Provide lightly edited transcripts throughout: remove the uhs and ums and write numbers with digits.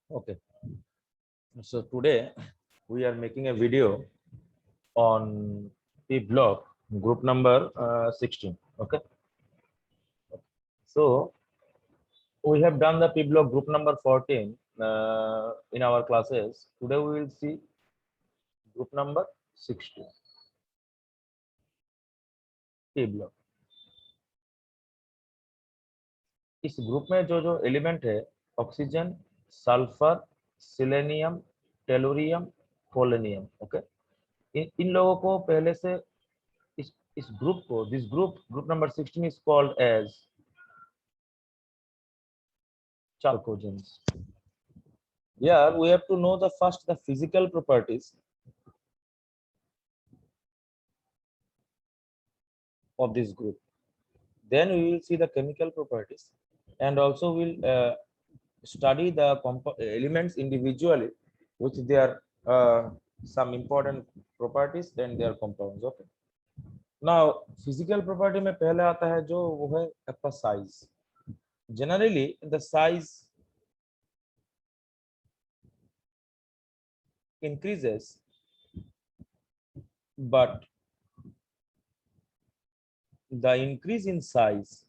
Okay, so today we are making a video on P block group number 16. Okay, so we have done the P block group number 14 in our classes. Today we will see group number 16 P block. इस group में जो जो element है oxygen, sulphur, selenium, tellurium, polonium. Okay, इन लोगों को पहले से इस ग्रुप को group number 16 is called as chalcogens. Yeah, we have to know the physical properties of this group. Then we will see the chemical properties, and also we'll study the elements individually, which their some important properties and their compounds. Okay. Now, physical property में पहले आता है जो वो है आपका size. Generally, the size increases, but the increase in size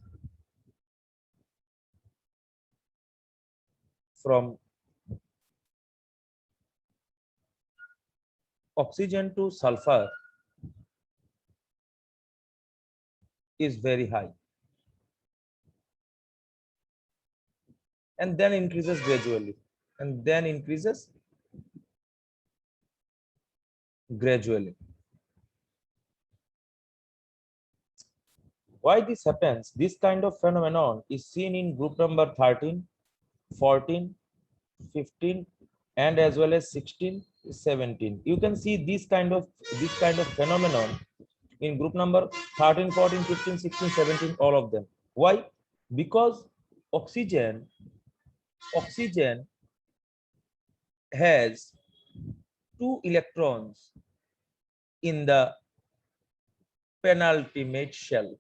from oxygen to sulfur is very high, and then increases gradually, and then increases gradually. Why this happens? This kind of phenomenon is seen in group number 13, 14, 15, and as well as 16, 17. You can see this kind of phenomenon in group number 13, 14, 15, 16, 17, all of them. Why? Because oxygen has 2 electrons in the penultimate shell.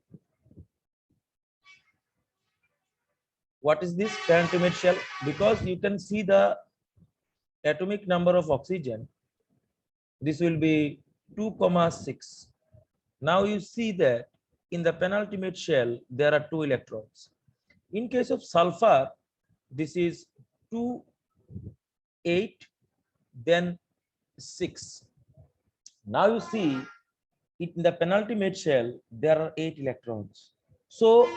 What is this penultimate shell? Because you can see the atomic number of oxygen. This will be 2,6. Now you see that in the penultimate shell there are 2 electrons. In case of sulfur, this is 2, 8, then 6. Now you see in the penultimate shell there are 8 electrons. So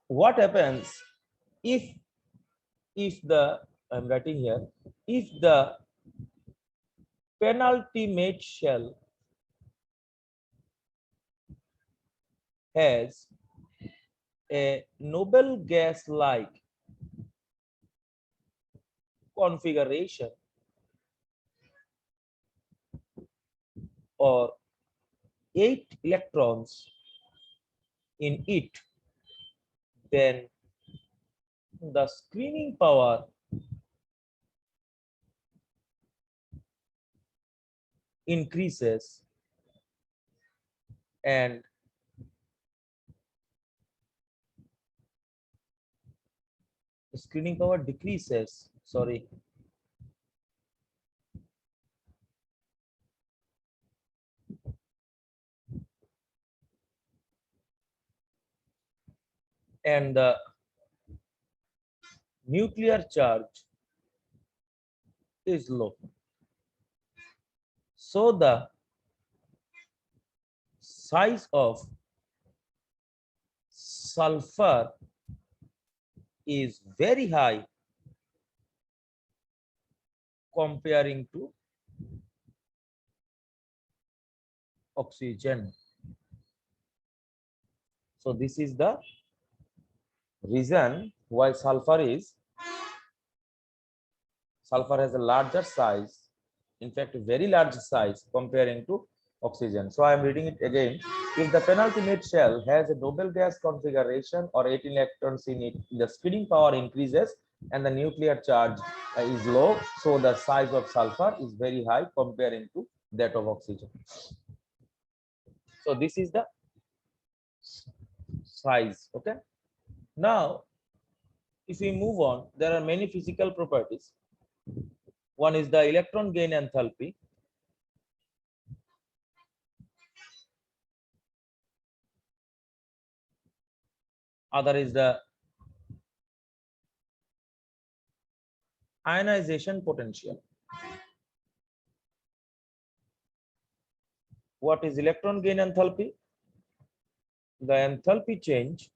what happens if the, I'm writing here, if the penultimate shell has a noble gas like configuration or 8 electrons in it, then the screening power increases and screening power decreases. Sorry. And the nuclear charge is low. So the size of sulfur is very high comparing to oxygen. So this is the reason why sulfur has a larger size, in fact a very large size comparing to oxygen. So I am reading it again. If the penultimate shell has a noble gas configuration or 18 electrons in it, the screening power increases and the nuclear charge is low, so the size of sulfur is very high comparing to that of oxygen. So this is the size. Okay, now if we move on, there are many physical properties. One is the electron gain enthalpy. Other is the ionization potential. What is electron gain enthalpy? The enthalpy change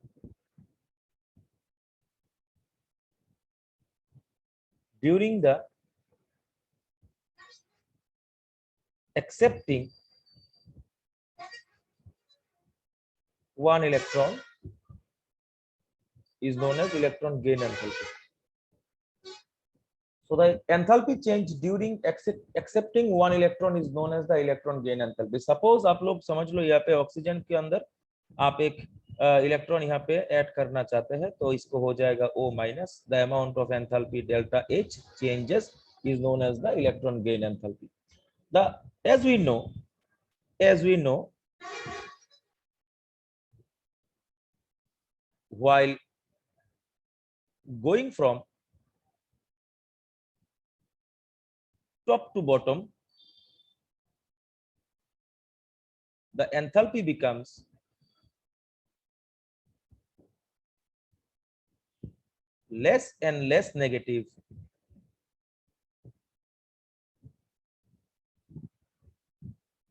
during the accepting one electron is known as electron gain enthalpy. So the enthalpy change during accepting one electron is known as the electron gain enthalpy. Suppose आप लोग समझ लो यहाँ पे oxygen के अंदर आप एक electron यहाँ पे ऐड करना चाहते हैं तो इसको हो जाएगा O minus. The amount of enthalpy delta H changes is known as the electron gain enthalpy. As we know, while going from top to bottom, the enthalpy becomes less and less negative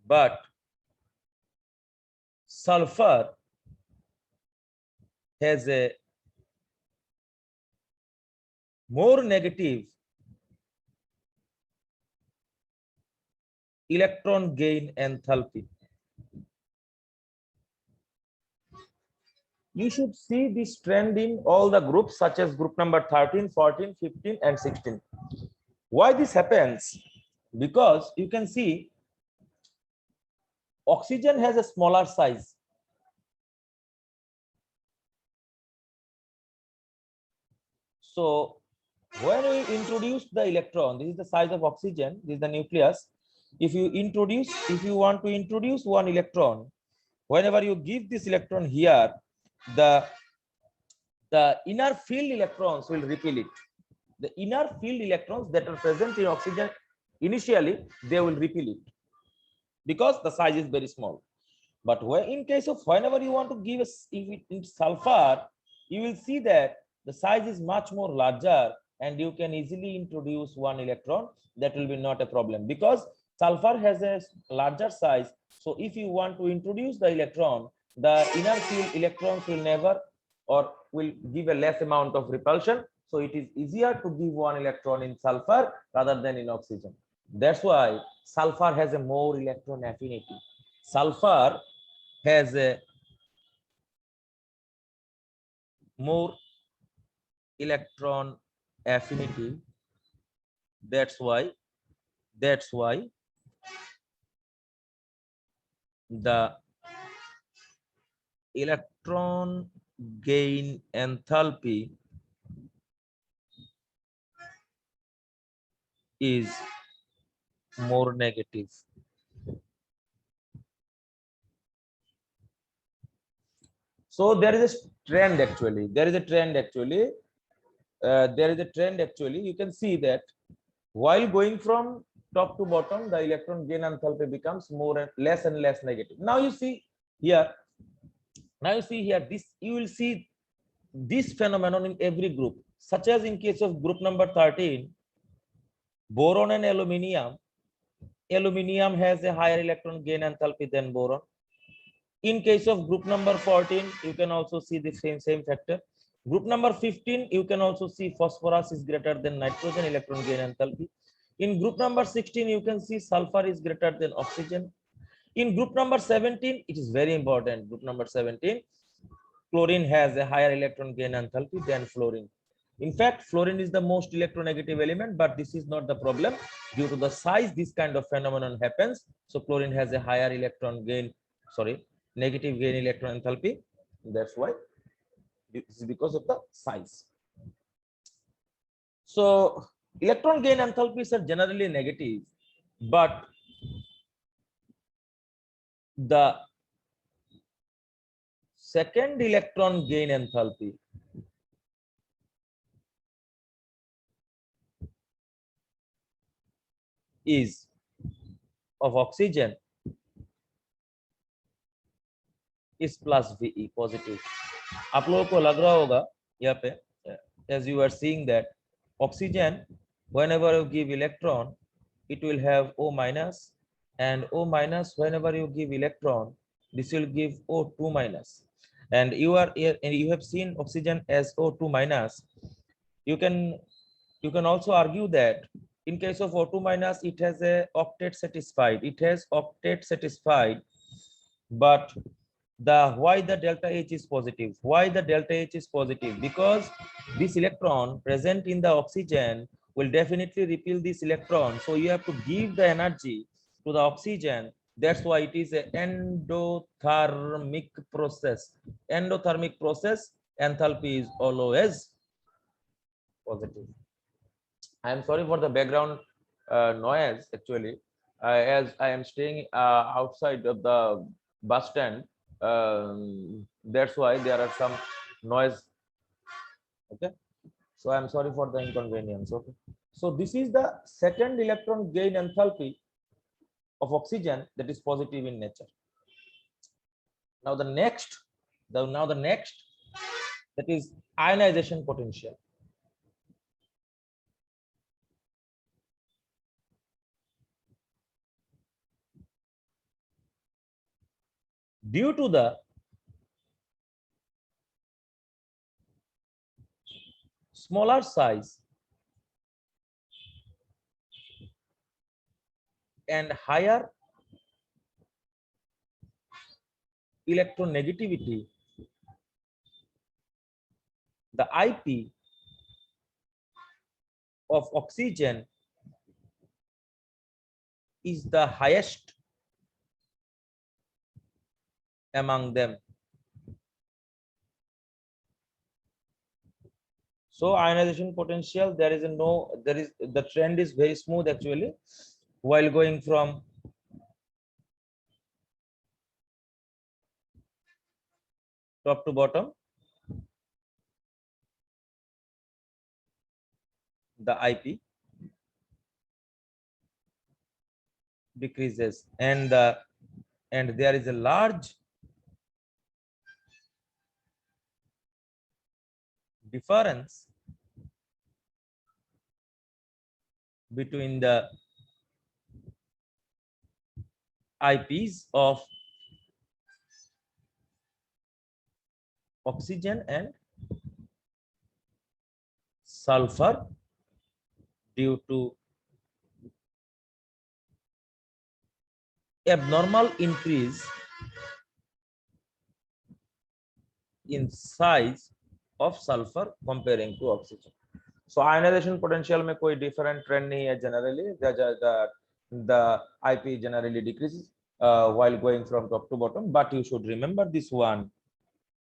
but sulfur has a more negative electron gain enthalpy. You should see this trend in all the groups such as group number 13, 14, 15 and 16. Why this happens? Because you can see oxygen has a smaller size. So when we introduce the electron, this is the size of oxygen, this is the nucleus. If you want to introduce one electron, whenever you give this electron here, the inner field electrons will repel it. The inner field electrons that are present in oxygen initially, they will repel it because the size is very small. But in case of whenever you want to give in sulfur, you will see that the size is much more larger and you can easily introduce one electron. That will be not a problem because sulfur has a larger size. So if you want to introduce the electron, the inner field electrons will never or will give a less amount of repulsion. So it is easier to give one electron in sulfur rather than in oxygen. That's why sulfur has a more electron affinity. Sulfur has a more electron affinity. That's why the electron gain enthalpy is more negative. So there is a trend actually. You can see that while going from top to bottom, the electron gain enthalpy becomes less and less negative. Now you see here, you will see this phenomenon in every group, such as in case of group number 13, boron and aluminium. Aluminium has a higher electron gain enthalpy than boron. In case of group number 14, you can also see the same factor. Group number 15, you can also see phosphorus is greater than nitrogen electron gain enthalpy. In group number 16, you can see sulfur is greater than oxygen. In group number 17, it is very important. Group number 17, chlorine has a higher electron gain enthalpy than fluorine. In fact, fluorine is the most electronegative element, but this is not the problem. Due to the size, this kind of phenomenon happens. So chlorine has a higher negative gain electron enthalpy. That's why this is because of the size. So electron gain enthalpies are generally negative, but the second electron gain enthalpy is of oxygen is plus VE positive. आप लोगों को लग रहा होगा यहाँ पे, as you are seeing that oxygen, whenever you give electron, it will have O minus, and O minus whenever you give electron, this will give O2 minus. And you are here, and you have seen oxygen as O2 minus. You can also argue that in case of O2 minus, it has a octet satisfied. It has octet satisfied, but why the delta H is positive? Why the delta H is positive? Because this electron present in the oxygen will definitely repel this electron. So you have to give the energy to the oxygen. That's why it is an endothermic process. Endothermic process, enthalpy is always positive. I am sorry for the background noise. Actually, as I am staying outside of the bus stand, that's why there are some noise. Okay, so I am sorry for the inconvenience. Okay, so this is the second electron gain enthalpy of oxygen that is positive in nature. Now the next, that is ionization potential. Due to the smaller size and higher electronegativity, the IP of oxygen is the highest among them. So ionization potential, there is the trend is very smooth actually, while going from top to bottom. The IP decreases, and there is a large difference between the IPs of oxygen and sulfur due to abnormal increase in size of sulfur comparing to oxygen. So ionization potential में कोई different trend नहीं है generally. The IP generally decreases while going from top to bottom. But you should remember this one.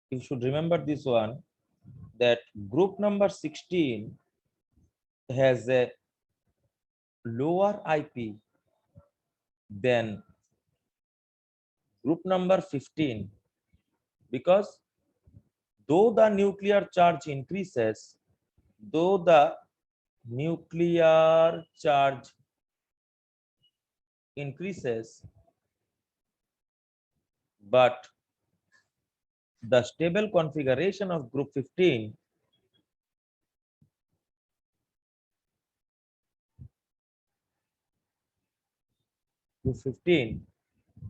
You should remember this one, that group number 16 has a lower IP than group number 15, because though the nuclear charge increases, but the stable configuration of group 15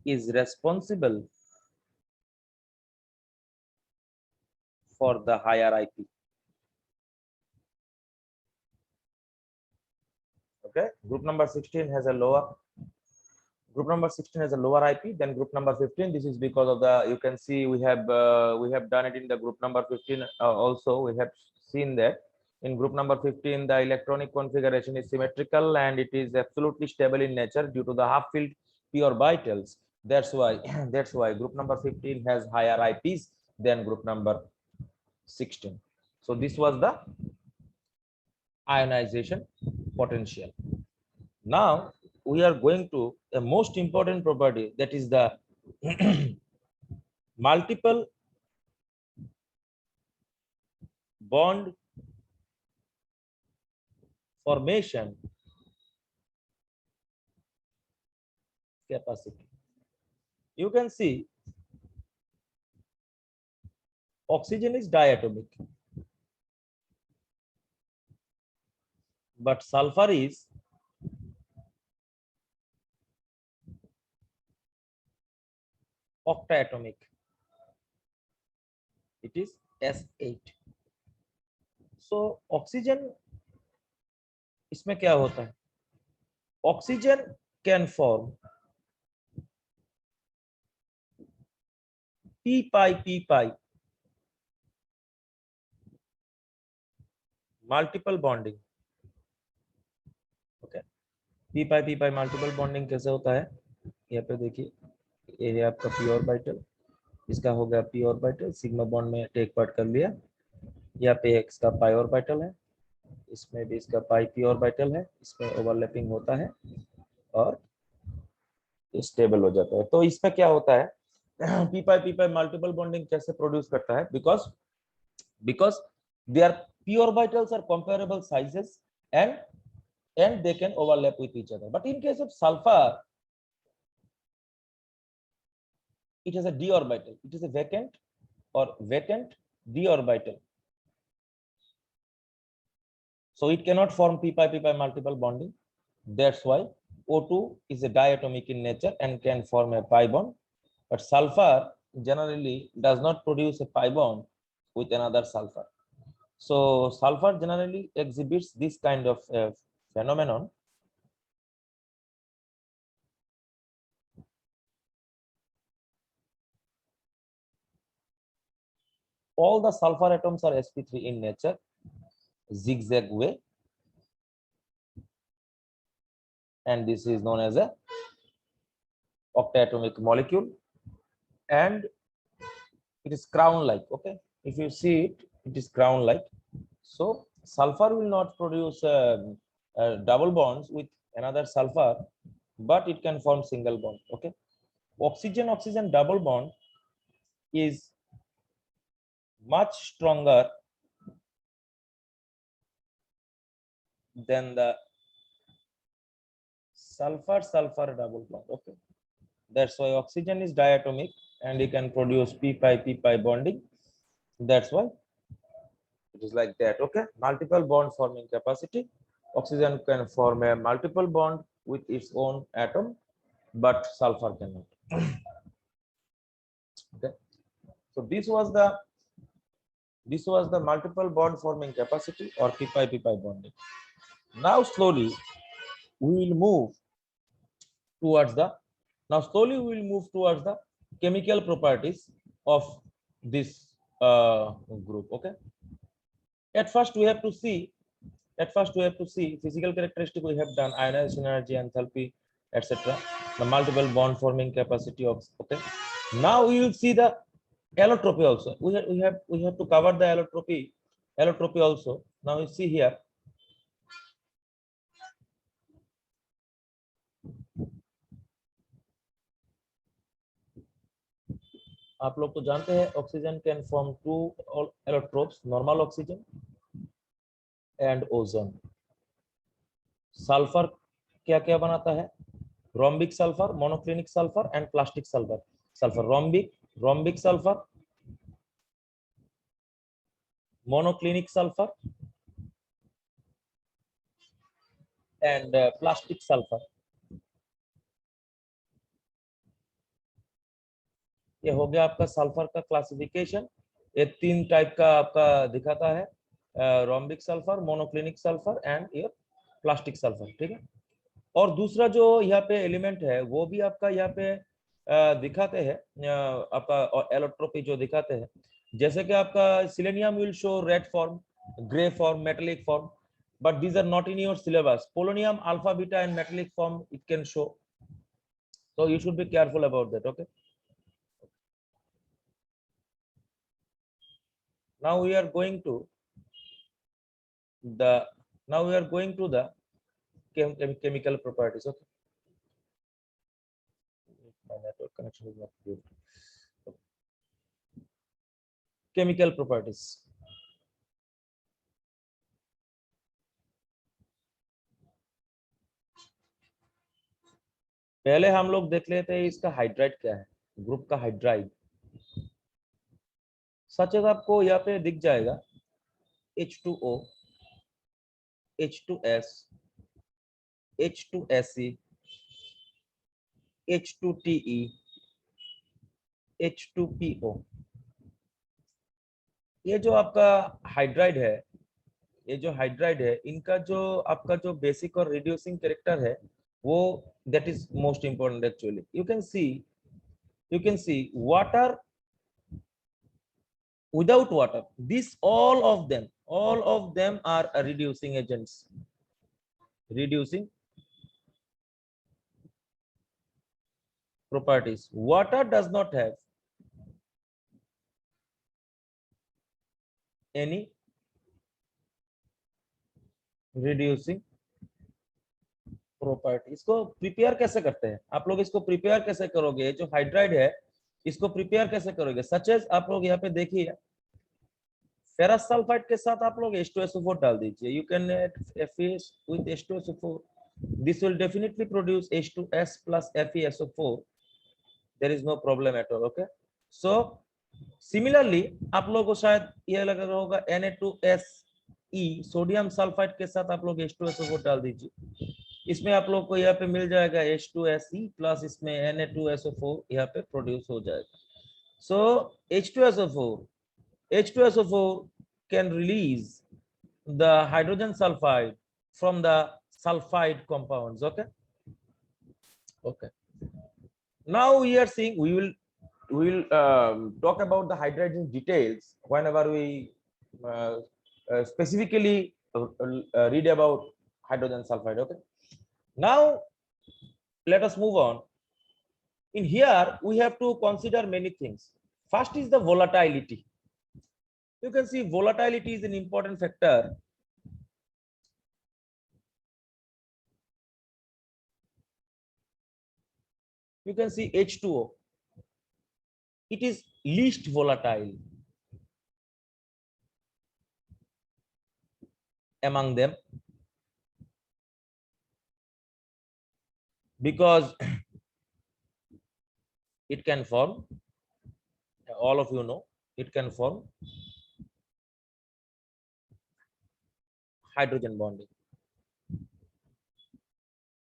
is responsible for the higher IP. Okay, group number 16 has a lower IP than group number 15. This is because of the, you can see we have done it in the group number 15 also. We have seen that in group number 15 the electronic configuration is symmetrical and it is absolutely stable in nature due to the half filled p orbitals. That's why group number 15 has higher IPs than group number 16. So this was the ionization potential. Now we are going to a most important property, that is the multiple bond formation capacity. You can see oxygen is diatomic, but sulfur is octatomic. It is S8. So oxygen, इसमें क्या होता है? Oxygen can form p pi multiple bonding. Okay, p pi multiple bonding कैसे होता है? यहाँ पे देखिए, ये है आपका p ऑर्बिटल, इसका हो गया p ऑर्बिटल, सिग्मा बॉन्ड में टेक पार्ट कर लिया। यहाँ पे x का pi ऑर्बिटल है, इसमें भी इसका pi p ऑर्बिटल है, इसमें ओवरलैपिंग होता है और स्टेबल हो जाता है। तो इसमें क्या होता है, p pi मल्टीपल बॉन्डिंग कैसे प्रोड्यूस करता है? Because their p orbitals are comparable sizes and they can overlap with each other. But in case of sulfur, it has a d orbital. It is a vacant d orbital. So it cannot form p pi multiple bonding. That's why O2 is a diatomic in nature and can form a pi bond. But sulfur generally does not produce a pi bond with another sulfur. So sulfur generally exhibits this kind of phenomenon. All the sulfur atoms are sp3 in nature, zigzag way, and this is known as a octatomic molecule, and it is crown like. Okay, if you see it, it is crown like. So sulfur will not produce double bonds with another sulfur, but it can form single bond. Okay, oxygen double bond is much stronger than the sulfur double bond. Okay, that's why oxygen is diatomic and it can produce p pi bonding. That's why it is like that. Okay, multiple bond forming capacity. Oxygen can form a multiple bond with its own atom, but sulfur cannot. Okay, so this was the multiple bond forming capacity or p pi bonding. Now slowly we will move towards the chemical properties of this group. Okay, at first we have to see physical characteristic. We have done ionization energy, enthalpy, etc., the multiple bond forming capacity of. Okay, now we will see the allotropy also. We have to cover the allotropy also. Now you see here, आप लोग तो जानते हैं oxygen can form two allotropes, normal oxygen and ozone. Sulphur क्या क्या बनाता है? Rhombic sulphur, monoclinic sulphur and plastic sulphur. Rhombic sulphur, monoclinic sulphur and plastic sulphur. ये हो गया आपका सल्फर का क्लासिफिकेशन। ये 3 टाइप का आपका दिखाता है, rhombic sulphur, monoclinic sulphur and ये प्लास्टिक सल्फर। ठीक है, और दूसरा जो यहाँ पे एलिमेंट है वो भी आपका यहाँ पे दिखाते हैं, आपका एलोट्रोपी जो दिखाते हैं, जैसे कि आपका selenium will show red form, grey form, metallic form, but these are not in your syllabus. Polonium alpha beta and metallic form it can show, so you should be careful about that. Okay, now we are going to the chemical properties. Okay, my network connection is not good. Chemical properties. पहले हम लोग देख लेते हैं इसका hydride क्या है, group का हाइड्राइड। सच है, आपको यहाँ पे दिख जाएगा H2O, H2S, H2Se, H2Te, H2PO। ये जो आपका हाइड्राइड है, ये जो हाइड्राइड है, इनका जो आपका जो बेसिक और रिड्यूसिंग कैरेक्टर है, वो that is most important actually. You can see water, without water, this all of them are reducing agents, reducing properties. Water does not have any reducing property. इसको prepare कैसे करते हैं आप लोग, इसको प्रिपेयर कैसे करोगे, जो हाइड्राइड है इसको प्रिपेयर कैसे करोगे? सच एज आप लोग यहाँ पे देखिए, फेरस सल्फाइड के साथ आप लोग H2SO4 डाल दीजिए, you can add FeS with H2SO4, this will definitely produce H2S plus FeSO4, there is no problem at all, okay? So similarly आप लोगों को शायद ये लग रहा होगा Na2Se, सोडियम सल्फाइड के साथ आप लोग H2SO4 डाल दीजिए, इसमें आप लोग को यहाँ पे मिल जाएगा H2Se प्लस इसमें Na2SO4 यहाँ पे प्रोड्यूस हो जाएगा। सो H2SO4 can release the hydrogen sulfide from the sulfide compounds, okay. Now we are seeing, we will talk about the hydrogen details whenever we specifically read about hydrogen sulfide, okay. Now let us move on. In here we have to consider many things. First is the volatility. You can see volatility is an important factor. You can see H2O, it is least volatile among them because it can form, all of you know, it can form hydrogen bonding.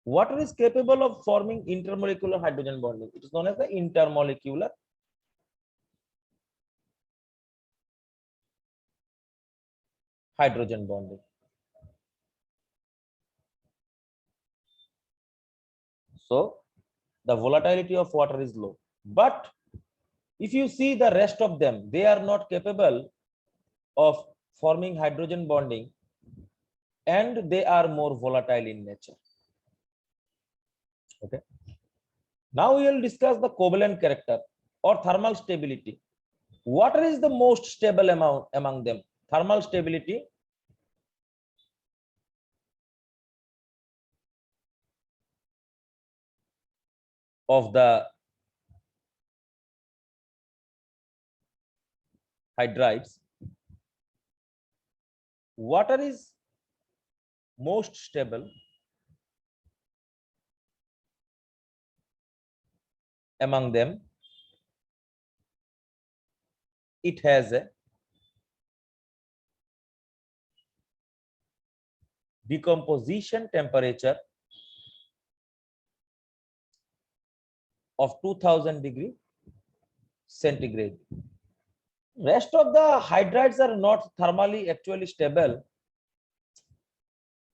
Water is capable of forming intermolecular hydrogen bonding. It is known as the intermolecular hydrogen bonding. So the volatility of water is low, but if you see the rest of them, they are not capable of forming hydrogen bonding and they are more volatile in nature, okay. Now we will discuss the covalent character or thermal stability. Water is the most stable among them. Thermal stability, of the hydrides, water is most stable among them. It has a decomposition temperature of 2000 degree centigrade. Rest of the hydrides are not thermally actually stable.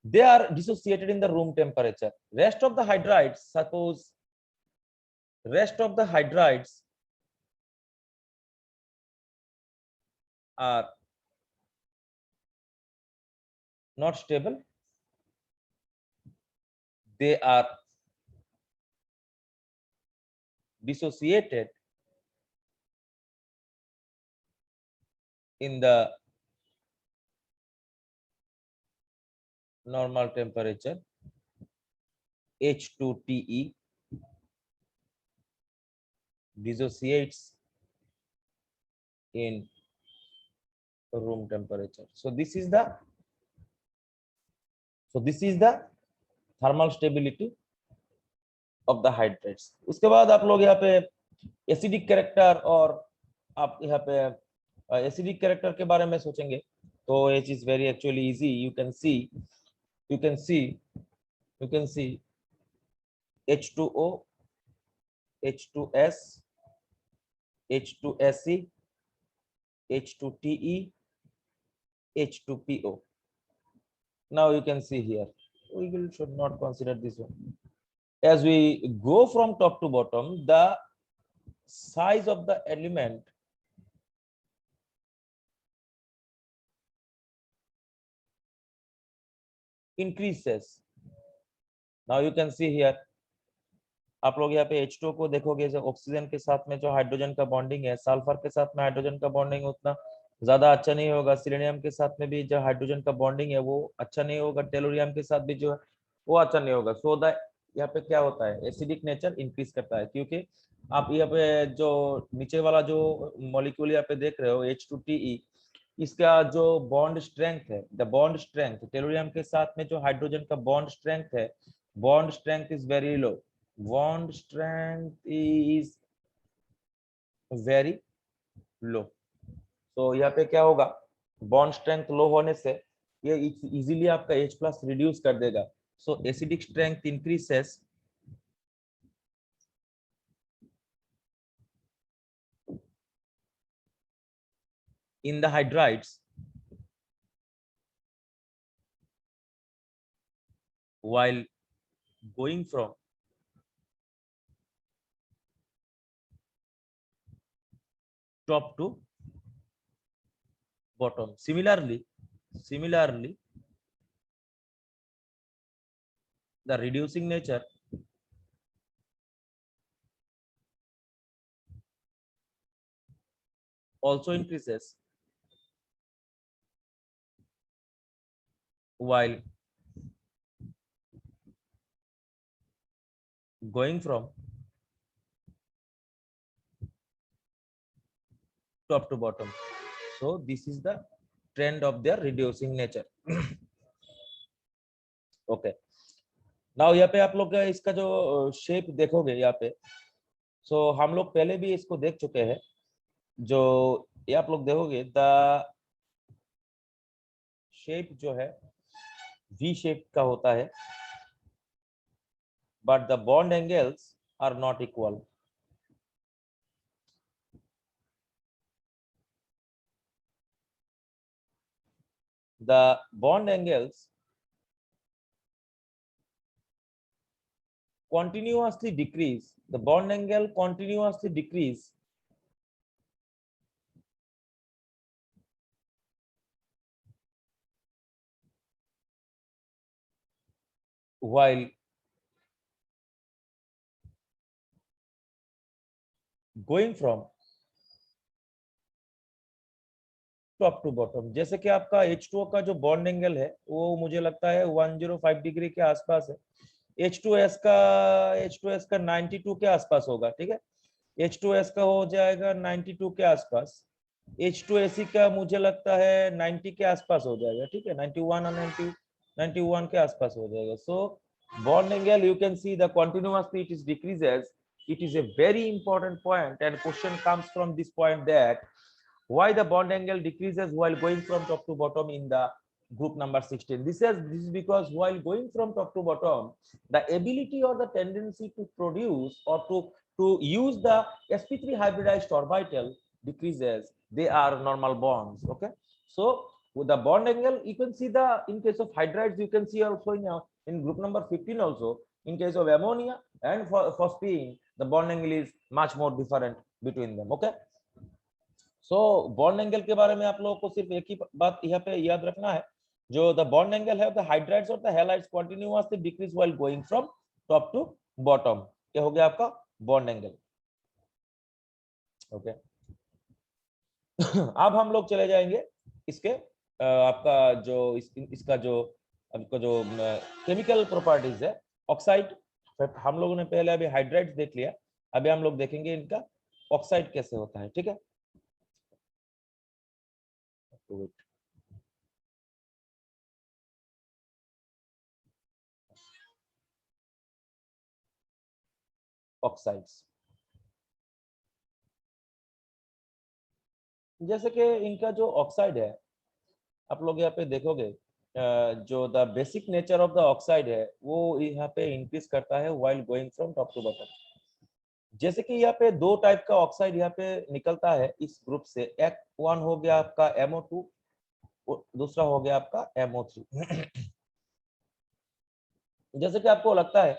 They are dissociated in the room temperature. Rest of the hydrides, suppose rest of the hydrides are not stable. They are dissociated in the normal temperature. H2Te dissociates in room temperature. So this is the thermal stability of the hydrates. उसके बाद आप लोग यहाँ पे acidic character, और आप यहाँ पे एसिडिक कैरेक्टर के बारे में सोचेंगे तो it is very actually easy. You can see you can see you can see H2O, H2S, H2Se, H2Te, H2PO. Now you can see here, we will should not consider this one. As we go from top to bottom, the size of the element increases. Now you can see here, आप लोग यहाँ पे H2O को देखोगे, जो oxygen के साथ में जो हाइड्रोजन का बॉन्डिंग है, सल्फर के साथ में हाइड्रोजन का बॉन्डिंग उतना ज्यादा अच्छा नहीं होगा। सिलेनियम के साथ में भी जो हाइड्रोजन का बॉन्डिंग है वो अच्छा नहीं होगा। टेलोरियम के साथ भी जो है वो अच्छा नहीं होगा। सो द यहाँ पे क्या होता है, एसिडिक नेचर इंक्रीज करता है, क्योंकि आप यहाँ पे जो नीचे वाला जो मॉलिक्यूल यहाँ पे देख रहे हो H2Te, इसका जो बॉन्ड स्ट्रेंथ है, द बॉन्ड स्ट्रेंथ टेलोरियम के साथ में जो हाइड्रोजन का बॉन्ड स्ट्रेंथ है, bond strength is very low. Bond strength is very low. तो यहाँ पे क्या होगा, बॉन्ड स्ट्रेंथ लो होने से ये इजीली आपका H प्लस रिड्यूस कर देगा। So acidic strength increases in the hydrides while going from top to bottom. Similarly, the reducing nature also increases while going from top to bottom. So this is the trend of their reducing nature. Okay. Now यहाँ पे आप लोग इसका जो shape देखोगे यहाँ पे, सो हम लोग पहले भी इसको देख चुके हैं। जो ये आप लोग देखोगे, द शेप जो है V शेप का होता है, but the bond angles are not equal. The bond angles continuously decrease. The bond angle continuously decrease while going from top to bottom. जैसे कि आपका H2O का जो बॉन्ड एंगल है वो मुझे लगता है 105 डिग्री के आसपास है। H2S का 92 के आसपास होगा, ठीक है। H2S का हो जाएगा 92 के आसपास। H2Se का मुझे लगता है 90 के आसपास हो जाएगा, ठीक है, 91 और 91 के आसपास हो जाएगा। सो bond angle, you can see the continuously it is decreases. It is a very important point, and question comes from this point, that why the bond angle decreases while going from top to bottom in the group number 16. This is because while going from top to bottom, the ability or the tendency to produce or to use the sp3 hybridized orbital decreases. They are normal bonds. Okay, so with the bond angle, you can see the, in case of hydrides, you can see also in group number 15 also, in case of ammonia and phosphine, the bond angle is much more different between them. Okay, so bond angle के बारे में आप लोगों को सिर्फ एक ही बात यहाँ पे याद रखना है, जो द बॉन्ड एंगल है द हाइड्राइड्स और the halides continuously decrease while going from top to bottom. क्या हो गया आपका बॉन्ड एंगल। ओके, अब हम लोग चले जाएंगे इसके आपका जो इसका जो आपका जो केमिकल प्रॉपर्टीज है ऑक्साइड। हम लोगों ने पहले अभी हाइड्राइड्स देख लिया, अभी हम लोग देखेंगे इनका ऑक्साइड कैसे होता है, ठीक है। ऑक्साइड्स। जैसे कि इनका जो ऑक्साइड है, आप लोग यहाँ पे देखोगे, जो the basic nature of the oxide है वो यहाँ पे इंक्रीज करता है while going from top to bottom. जैसे कि यहाँ पे दो टाइप का ऑक्साइड यहाँ पे निकलता है इस ग्रुप से, एक वन हो गया आपका MO2, दूसरा हो गया आपका MO3। जैसे कि आपको लगता है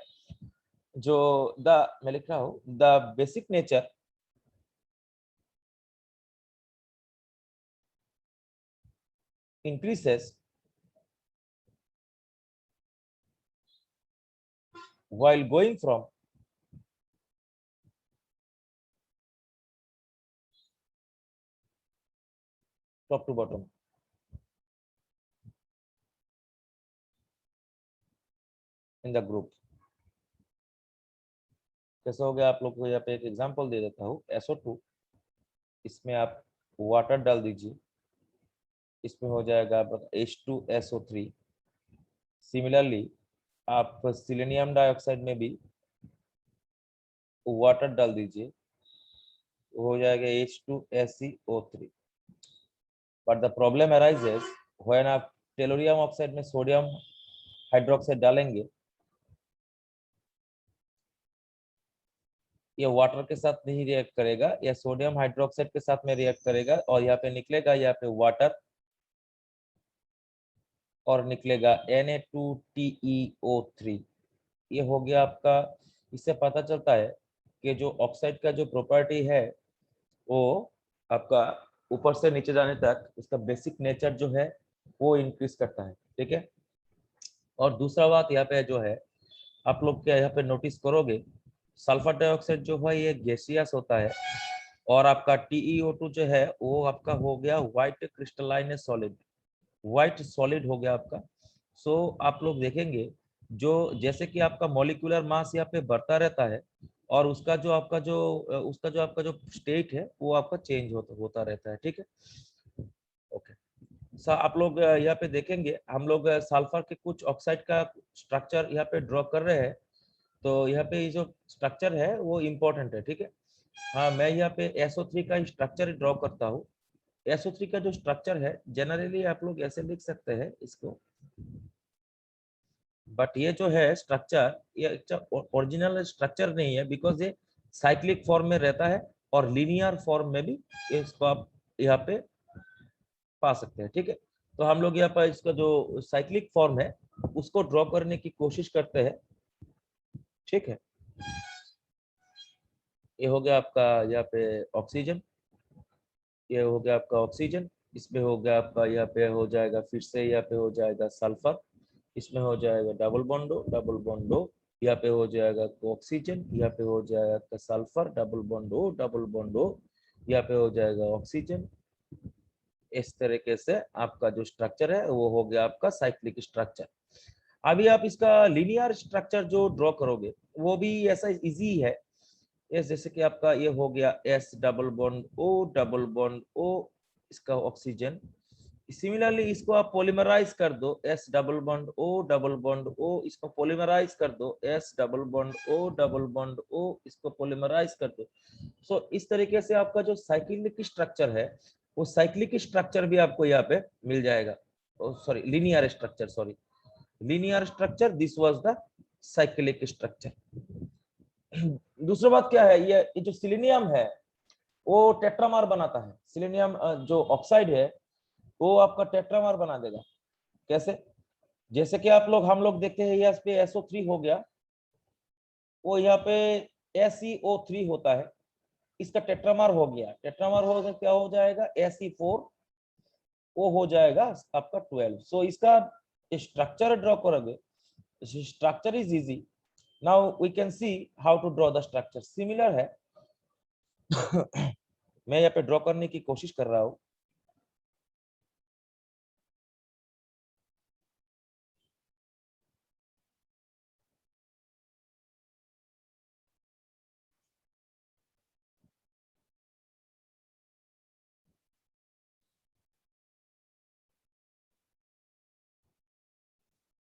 जो मैं लिख रहा हूं, the basic nature increases while going from top to bottom। In the group कैसे हो गया, आप लोग को यहाँ पे एक एग्जांपल दे देता हूँ। SO2, इसमें आप वाटर डाल दीजिए, इसमें हो जाएगा H2SO3। सिमिलरली आप सिलेनियम डाइऑक्साइड में भी वाटर डाल दीजिए, हो जाएगा H2SeO3। But the problem arises when आप टेलोरियम ऑक्साइड में सोडियम हाइड्रोक्साइड डालेंगे, ये वाटर के साथ नहीं रिएक्ट करेगा, या सोडियम हाइड्रोक्साइड के साथ में रिएक्ट करेगा, और यहाँ पे निकलेगा यहाँ पे वाटर और निकलेगा Na2TeO3। ये हो गया आपका। इससे पता चलता है कि जो ऑक्साइड का जो प्रॉपर्टी है वो आपका ऊपर से नीचे जाने तक उसका बेसिक नेचर जो है वो इंक्रीज करता है। ठीक है। और दूसरा बात यहाँ पे जो है, आप लोग क्या यहाँ पे नोटिस करोगे, सल्फर डाइऑक्साइड जो है ये गैसियस होता है, और आपका TeO2 जो है वो आपका हो गया white crystalline solid, white solid हो गया आपका। सो आप लोग देखेंगे जो जैसे कि आपका मॉलिक्यूलर मास यहाँ पे बढ़ता रहता है, और उसका जो आपका जो स्टेट है वो आपका चेंज होता रहता है। ठीक है। ओके। आप लोग यहाँ पे देखेंगे, हम लोग सल्फर के कुछ ऑक्साइड का स्ट्रक्चर यहाँ पे ड्रॉ कर रहे हैं, तो यहाँ पे ये जो स्ट्रक्चर है वो इम्पोर्टेंट है। ठीक है। हाँ, मैं यहाँ पे SO3 का स्ट्रक्चर ड्रॉ करता हूँ। SO3 का जो स्ट्रक्चर है जनरली आप लोग ऐसे लिख सकते हैं इसको, बट ये जो है स्ट्रक्चर ये ओरिजिनल स्ट्रक्चर नहीं है, बिकॉज ये साइक्लिक फॉर्म में रहता है और लीनियर फॉर्म में भी इसको आप यहाँ पे पा सकते हैं। ठीक है। तो हम लोग यहाँ पर इसका जो साइक्लिक फॉर्म है उसको ड्रॉ करने की कोशिश करते हैं। ठीक है। ये हो गया आपका यहाँ पे ऑक्सीजन, ये हो गया आपका ऑक्सीजन, इसमें हो गया आपका यहाँ पे हो जाएगा, फिर से यहाँ पे हो जाएगा सल्फर, इसमें हो जाएगा डबल बॉन्डो, यहाँ पे हो जाएगा ऑक्सीजन, यहाँ पे हो जाएगा सल्फर, डबल बॉन्डो, यहाँ पे हो जाएगा ऑक्सीजन। इस तरीके से आपका जो स्ट्रक्चर है वो हो गया आपका साइक्लिक स्ट्रक्चर। अभी आप इसका लीनियर स्ट्रक्चर जो ड्रॉ करोगे वो भी ऐसा इजी है। जैसे कि आपका ये हो गया डबल बॉन्ड ओ, इसका ऑक्सीजन। सिमिलरली इसको आप पॉलीमराइज कर दो, डबल बॉन्ड ओ, इसको पॉलीमराइज कर दो, डबल बॉन्ड ओ, इसको पॉलीमराइज कर दो। सो इस तरीके से आपका जो साइक्लिक स्ट्रक्चर है वो साइक्लिक स्ट्रक्चर भी आपको यहाँ पे मिल जाएगा। Sorry, linear structure, sorry linear structure, this was the cyclic structure. दूसरी बात क्या है, ये जो सिलेनियम है वो टेट्रामर बनाता है। सिलेनियम जो ऑक्साइड है वो आपका टेट्रामर बना देगा। कैसे? जैसे कि हम लोग देखते हैं यहाँ पे SO3 हो गया, वो यहाँ पे SeO3 होता है, इसका टेट्रामर हो गया, टेट्रामर हो गया, क्या हो जाएगा Se4, वो हो जाएगा आपका 12। सो इसका स्ट्रक्चर ड्रॉ करोगे, structure is easy. Now we can see how to draw the structure, similar है। मैं यहाँ पे ड्रॉ करने की कोशिश कर रहा हूँ।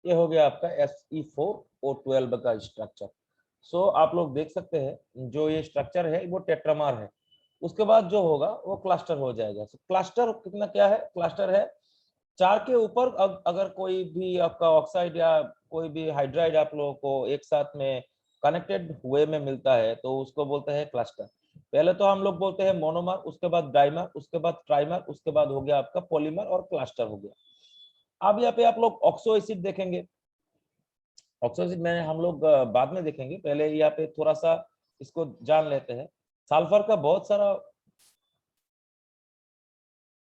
ये हो गया आपका Fe4O12 का स्ट्रक्चर। सो आप लोग देख सकते हैं जो ये स्ट्रक्चर है वो टेट्रामर है। उसके बाद जो होगा वो क्लस्टर हो जाएगा। क्लस्टर कितना क्या है, क्लस्टर है 4 के ऊपर। अगर कोई भी आपका ऑक्साइड या कोई भी हाइड्राइड आप लोगों को एक साथ में कनेक्टेड हुए में मिलता है तो उसको बोलते हैं क्लस्टर। पहले तो हम लोग बोलते हैं मोनोमर, उसके बाद डाइमर, उसके बाद ट्राइमर, उसके बाद हो गया आपका पॉलीमर और क्लस्टर हो गया। अब यहाँ पे आप लोग ऑक्सो एसिड देखेंगे। ऑक्सो एसिड में हम लोग बाद में देखेंगे, पहले यहाँ पे थोड़ा सा इसको जान लेते हैं। सल्फर का बहुत सारा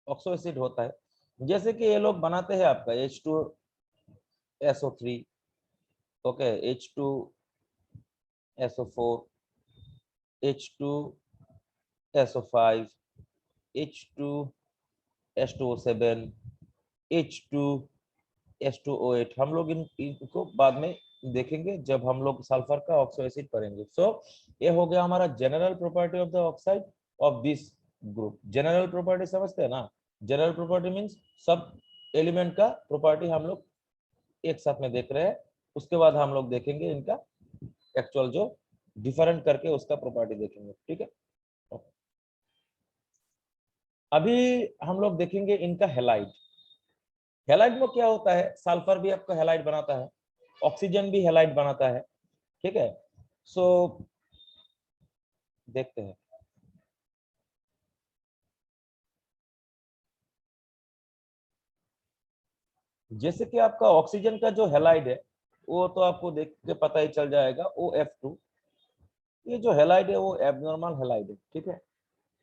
ऑक्सो एसिड होता है, जैसे कि ये लोग बनाते हैं आपका H2SO3, okay, H2SO4, H2SO5, H2H2O7, H2S2O8। हम लोग इनको बाद में देखेंगे जब हम लोग सल्फर का ऑक्सो एसिड करेंगे। सो ये हो गया हमारा general property of the oxide of this group. General property समझते हैं ना, जनरल प्रॉपर्टी मींस सब एलिमेंट का प्रॉपर्टी हम लोग एक साथ में देख रहे हैं। उसके बाद हम लोग देखेंगे इनका एक्चुअल जो डिफरेंट करके उसका प्रॉपर्टी देखेंगे, ठीक है। अभी हम लोग देखेंगे इनका हैलाइड। हैलाइड में क्या होता है, सल्फर भी आपका हैलाइड बनाता है, ऑक्सीजन भी हैलाइड बनाता है, ठीक है। सो देखते हैं। जैसे कि आपका ऑक्सीजन का जो हैलाइड है वो तो आपको देख के पता ही चल जाएगा, OF2। ये जो हैलाइड है वो एबनॉर्मल हैलाइड है, ठीक है।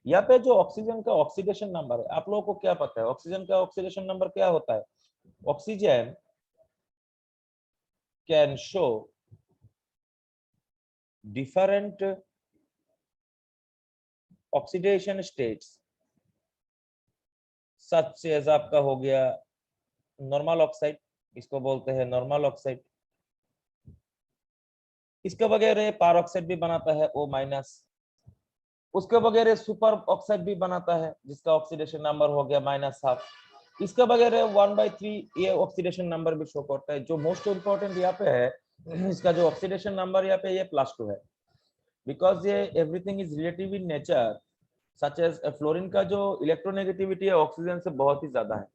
यहाँ पे जो ऑक्सीजन का ऑक्सीडेशन नंबर है, आप लोगों को क्या पता है ऑक्सीजन का ऑक्सीडेशन नंबर क्या होता है? Oxygen can show different oxidation states such as आपका हो गया नॉर्मल ऑक्साइड, इसको बोलते हैं नॉर्मल ऑक्साइड। इसके बगैर पार ऑक्साइड भी बनाता है O-। उसके बगैर सुपर ऑक्साइड भी बनाता है जिसका ऑक्सीडेशन नंबर हो गया -12। इसके बगैर 1/3 ये ऑक्सीडेशन नंबर भी शो करता है। जो मोस्ट इंपॉर्टेंट यहाँ पे है, इसका जो ऑक्सीडेशन नंबर यहाँ पे ये +2 है, बिकॉज ये everything is relative in nature. Such as fluorine का जो इलेक्ट्रोनेगेटिविटी है ऑक्सीजन से बहुत ही ज्यादा है।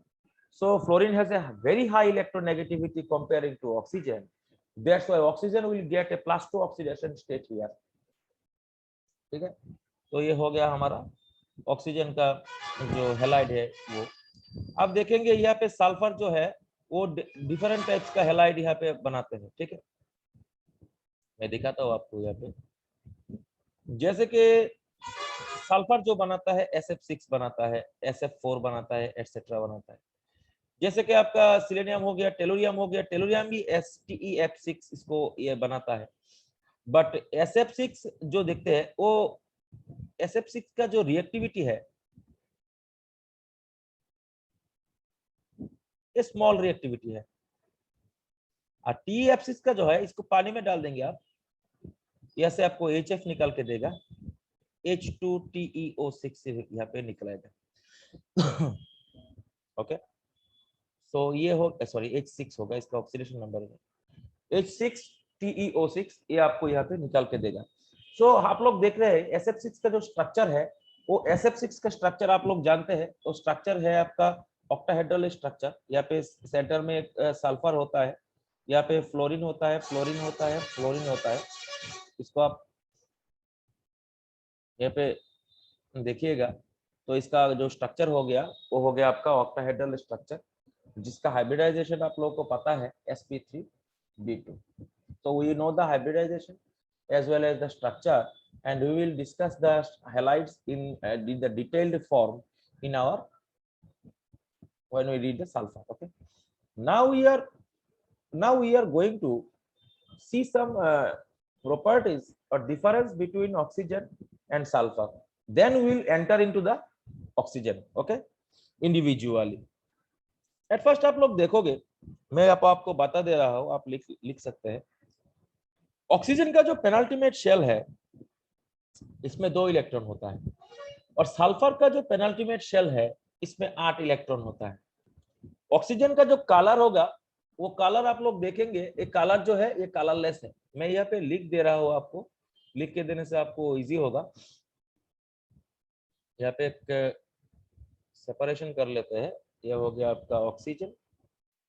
So fluorine has a very high electronegativity comparing to oxygen. That's why oxygen will get a +2 oxidation state here. ठीक है, तो ये हो गया हमारा ऑक्सीजन का जो हैलाइड है वो। अब देखेंगे यहाँ पे सल्फर जो है वो डिफरेंट टाइप्स का हैलाइड यहाँ पे बनाते हैं, ठीक है। मैं दिखाता हूँ आपको यहाँ पे। जैसे कि सल्फर जो बनाता है SF6 बनाता है, SF4 बनाता है, एटसेट्रा बनाता है। जैसे कि आपका सिलेनियम हो गया, टेलोरियम हो गया, टेलोरियम भी STEF6 इसको ये बनाता है। बट SF6 जो देखते हैं वो SF6 का जो रिएक्टिविटी है ये स्मॉल रिएक्टिविटी है। और TF6 का जो है इसको पानी में डाल देंगे आप, यहाँ से आपको HF निकाल के देगा, H2TeO6 यहाँ पे निकलेगा। ओके, सो ये हो सॉरी H6 होगा, इसका ऑक्सीडेशन नंबर है H6TeO6, ये आपको यहाँ पे निकाल के देगा। सो आप लोग देख रहे हैं SF6 का जो स्ट्रक्चर है वो SF6 का स्ट्रक्चर आप लोग जानते हैं। तो स्ट्रक्चर है आपका ऑक्टाहेड्रल स्ट्रक्चर। यहाँ पे सेंटर में एक सल्फर होता है, यहाँ पे फ्लोरीन होता है, फ्लोरीन होता है, फ्लोरीन होता है। इसको आप यहाँ पे देखिएगा तो इसका जो स्ट्रक्चर हो गया वो हो गया आपका ऑक्टाहेड्रल स्ट्रक्चर, जिसका हाइब्रिडाइजेशन आप लोगों को पता है sp3b2। so we know the hybridization as well as the structure, and we will discuss the halides in the detailed form in our when we read the sulfur. Okay, now we are going to see some properties or difference between oxygen and sulfur, then we will enter into the oxygen, okay, individually. At first आप लोग देखोगे, मैं आपको बता दे रहा हूं, आप लिख सकते हैं। ऑक्सीजन का जो पेनल्टीमेट शेल है इसमें 2 इलेक्ट्रॉन होता है, और सल्फर का जो पेनल्टीमेट शेल है इसमें 8 इलेक्ट्रॉन होता है। ऑक्सीजन का जो कलर होगा वो कलर आप लोग देखेंगे, एक कलर जो है ये कलरलेस है, मैं यहाँ पे लिख दे रहा हूँ आपको, लिख के देने से आपको इजी होगा। यहाँ पे एक सेपरेशन कर लेते हैं। ये हो गया आपका ऑक्सीजन,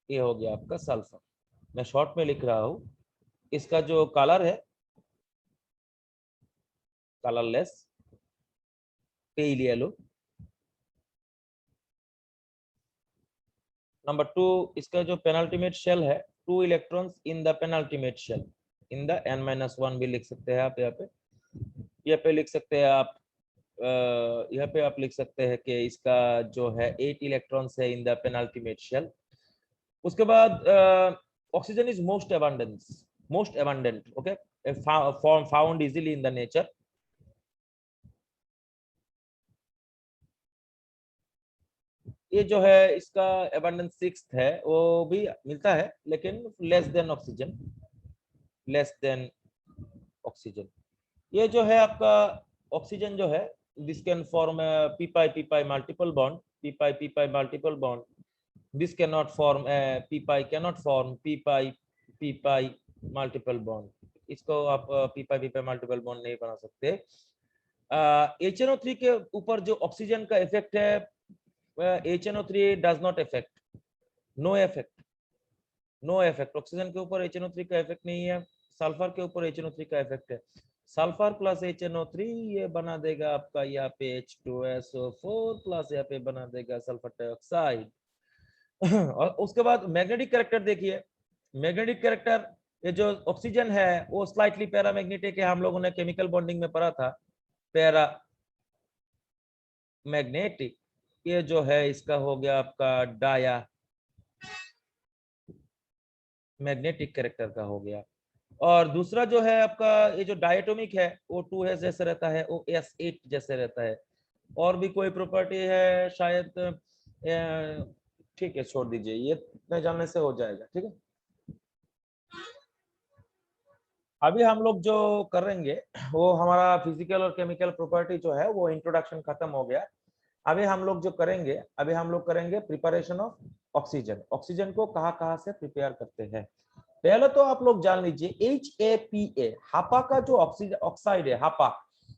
ये हो गया आपका सल्फर। मैं शॉर्ट में लिख रहा हूँ। इसका जो कलर है कलरलेस पेल येलो। नंबर 2, इसका जो पेनल्टीमेट शेल है 2 electrons in the penultimate shell in the n-1 भी लिख सकते हैं आप। यहाँ पे लिख सकते हैं आप, यहाँ पे आप लिख सकते हैं कि इसका जो है 8 इलेक्ट्रॉन्स है इन द पेनल्टीमेट शेल। उसके बाद oxygen is most abundant, okay, form found easily in the nature. ये जो है इसका अबंडेंस 6 है, वो भी मिलता है लेकिन लेस देन ऑक्सीजन। ये जो है आपका ऑक्सीजन जो है, this can form P pi multiple bond, P pi multiple bond. This can not form P pi multiple bond. इसको आप पी पाई मल्टीपल बॉन्ड नहीं बना सकते। HNO3 के ऊपर जो ऑक्सीजन का इफेक्ट है, HNO3 does not effect, no effect. Oxygen के ऊपर HNO3 का इफेक्ट नहीं है। सल्फर के ऊपर HNO3 का इफेक्ट है। सल्फर प्लस HNO3 ये बना देगा आपका यहाँ पे H2SO4 प्लस यहाँ पे बना देगा सल्फर डाइऑक्साइड। और उसके बाद मैग्नेटिक कैरेक्टर देखिए। मैग्नेटिक कैरेक्टर, ये जो ऑक्सीजन है वो स्लाइटली पैरामैग्नेटिक है, हम लोगों ने केमिकल बॉन्डिंग में पढ़ा था, पैरा मैग्नेटिक। ये जो है इसका हो गया आपका डाया मैग्नेटिक कैरेक्टर का हो गया। और दूसरा जो है आपका ये जो डायटोमिक है वो 2s जैसे रहता है, वो S8 जैसे रहता है। और भी कोई प्रॉपर्टी है शायद, ठीक है छोड़ दीजिए, ये इतने जानने से हो जाएगा, ठीक है। अभी हम लोग जो करेंगे वो हमारा फिजिकल और केमिकल प्रॉपर्टी जो है वो इंट्रोडक्शन खत्म हो गया। अभी हम लोग जो करेंगे, अभी हम लोग करेंगे प्रिपरेशन ऑफ ऑक्सीजन। ऑक्सीजन को कहाँ से प्रिपेयर करते हैं। पहले तो आप लोग जान लीजिए HAPA, हापा का जो ऑक्सीजन ऑक्साइड है, हापा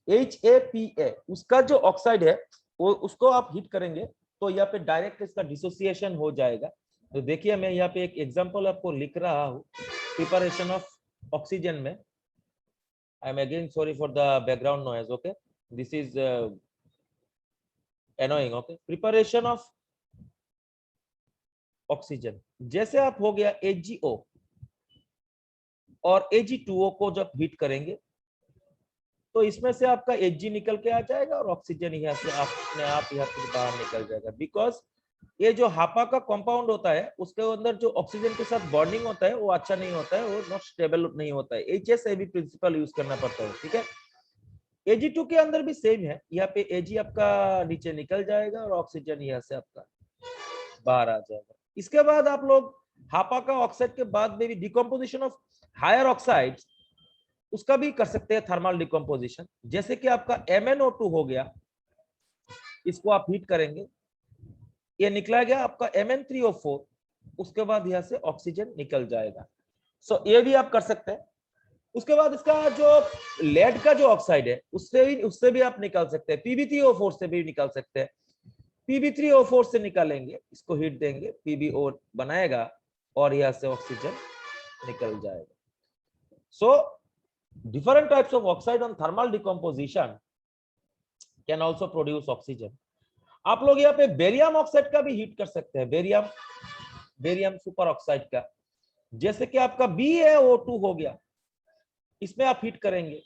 HAPA, उसका जो ऑक्साइड है वो उसको आप हीट करेंगे तो यहाँ पे डायरेक्ट इसका डिसोसिएशन हो जाएगा। तो देखिए मैं यहाँ पे एक एग्जांपल आपको लिख रहा हूँ प्रिपरेशन ऑफ ऑक्सीजन में। I am again sorry for the background noise, okay, this is annoying, okay। Preparation of oxygen, जैसे आप हो गया HgO और Ag2O को जब हीट करेंगे तो इसमें से आपका Hg निकल के आ जाएगा और ऑक्सीजन यहाँ से अपने आप यहाँ से बाहर निकल जाएगा। बिकॉज ये जो हापा का कंपाउंड होता है उसके अंदर जो ऑक्सीजन के साथ बॉन्डिंग होता है वो अच्छा नहीं होता है, वो नॉट स्टेबल नहीं होता है। HSAB प्रिंसिपल यूज करना पड़ता है, ठीक है। Ag2 के अंदर भी सेम है, यहाँ पे Ag आपका नीचे निकल जाएगा और ऑक्सीजन यहाँ से आपका बाहर आ जाएगा। इसके बाद आप लोग हापा का ऑक्साइड के बाद में भी डिकम्पोजिशन ऑफ हायर ऑक्साइड उसका भी कर सकते हैं थर्मल डिकम्पोजिशन। जैसे कि आपका MnO2 हो गया, इसको आप हीट करेंगे, ये निकला गया आपका Mn3O4, उसके बाद यहाँ से ऑक्सीजन निकल जाएगा। सो ये भी आप कर सकते हैं। उसके बाद इसका जो लेड का जो ऑक्साइड है उससे भी आप निकाल सकते हैं, Pb3O4 से भी निकाल सकते हैं। Pb3O4 से निकालेंगे, इसको हीट देंगे, PbO बनाएगा और यहाँ से ऑक्सीजन निकल जाएगा। सो different types of oxide on thermal decomposition can also produce oxygen। आप लोग यहाँ पे बेरियम ऑक्साइड का भी हीट कर सकते हैं, बेरियम सुपर ऑक्साइड का। जैसे कि आपका BaO2 हो गया, इसमें आप हीट करेंगे,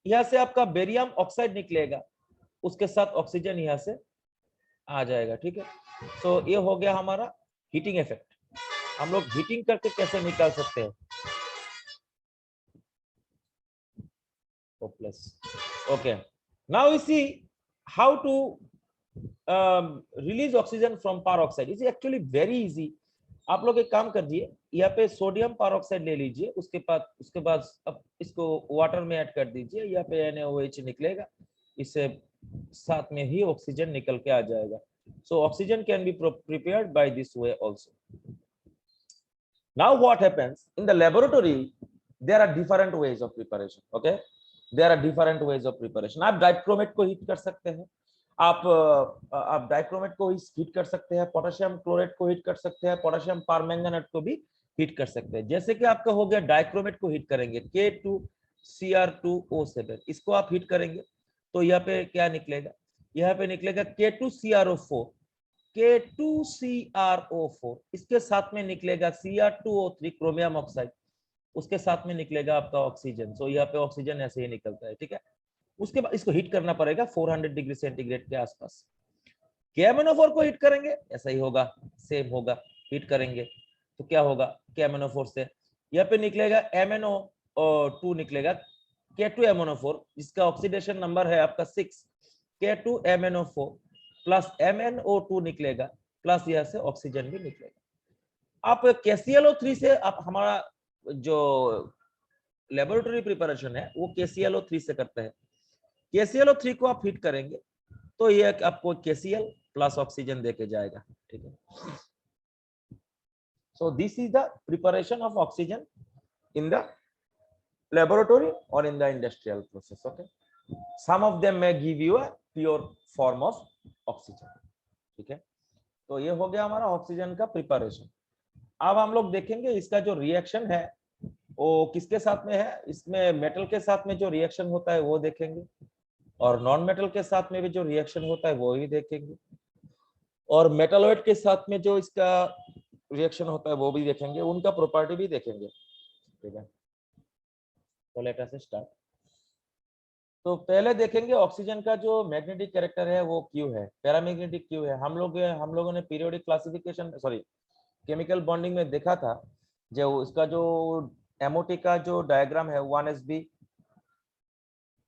यहाँ से आपका बेरियम ऑक्साइड निकलेगा, उसके साथ ऑक्सीजन यहाँ से आ जाएगा, ठीक है। तो ये हो गया हमारा हीटिंग इफेक्ट। हम लोग हीटिंग करके कैसे निकाल सकते हैं। Okay, now we see how to release oxygen from peroxide। It's actually very easy। आप लोग एक काम कर दिए, यहाँ पे सोडियम पेरोक्साइड ले लीजिए, उसके बाद अब इसको वाटर में ऐड कर दीजिए, यहाँ पे NaOH निकलेगा, इससे साथ में ही ऑक्सीजन निकल के आ जाएगा। So oxygen can be prepared by this way also। Now what happens in the laboratory, there are different ways of preparation, okay, there are different ways of preparation. आप डाइक्रोमेट को heat कर सकते हैं, आप dichromate को heat कर सकते हैं, पोटेशियम क्लोरेट को हीट कर सकते हैं, पोटेशियम परमैंगनेट को भी हीट कर सकते हैं। जैसे कि आपका हो गया डाइक्रोमेट को हीट करेंगे, K2Cr2O7, इसको आप हीट करेंगे तो यहाँ पे क्या निकलेगा, यहाँ पे निकलेगा K2CrO4, K2CrO4, इसके साथ में निकलेगा Cr2O3 क्रोमियम ऑक्साइड, उसके साथ में निकलेगा आपका ऑक्सीजन। सो यहाँ पे ऑक्सीजन ऐसे ही निकलता है, ठीक है। उसके बाद इसको हीट करना पड़ेगा 400 डिग्री सेंटीग्रेड के आसपास। KMnO4 को हीट करेंगे, ऐसा ही होगा, सेम होगा, हीट करेंगे तो क्या होगा, KMnO4 से यहाँ पे निकलेगा MnO2 निकलेगा, K2MnO4, जिसका ऑक्सीडेशन नंबर है आपका 6, K2MnO4 प्लस MnO2 निकलेगा, प्लस यहाँ से ऑक्सीजन भी निकलेगा। आप KClO3 से आप हमारा जो लेबोरेटरी प्रिपरेशन है वो KClO3 से करते हैं। KClO3 को आप हीट करेंगे तो ये आपको KCl प्लस ऑक्सीजन देके जाएगा, ठीक है। So this is the preparation of oxygen in the laboratory or in the industrial process, okay. Some of them may give you a pure form of oxygen, ठीक है। तो ये हो गया हमारा ऑक्सीजन का प्रिपरेशन। अब हम लोग देखेंगे इसका जो रिएक्शन है वो किसके साथ में है, इसमें मेटल के साथ में जो रिएक्शन होता है वो देखेंगे, और नॉन मेटल के साथ में भी जो रिएक्शन होता है वो भी देखेंगे, और मेटलॉइड के साथ में जो इसका रिएक्शन होता है वो भी देखेंगे, उनका प्रॉपर्टी भी देखेंगे, ठीक है। तो लेट अस स्टार्ट। तो पहले देखेंगे ऑक्सीजन का जो मैग्नेटिक कैरेक्टर है वो क्यू है, पैरामैग्नेटिक क्यू है। हम लोगों ने periodic classification sorry chemical bonding में देखा था, जो उसका जो MOT का जो डायग्राम है 1sb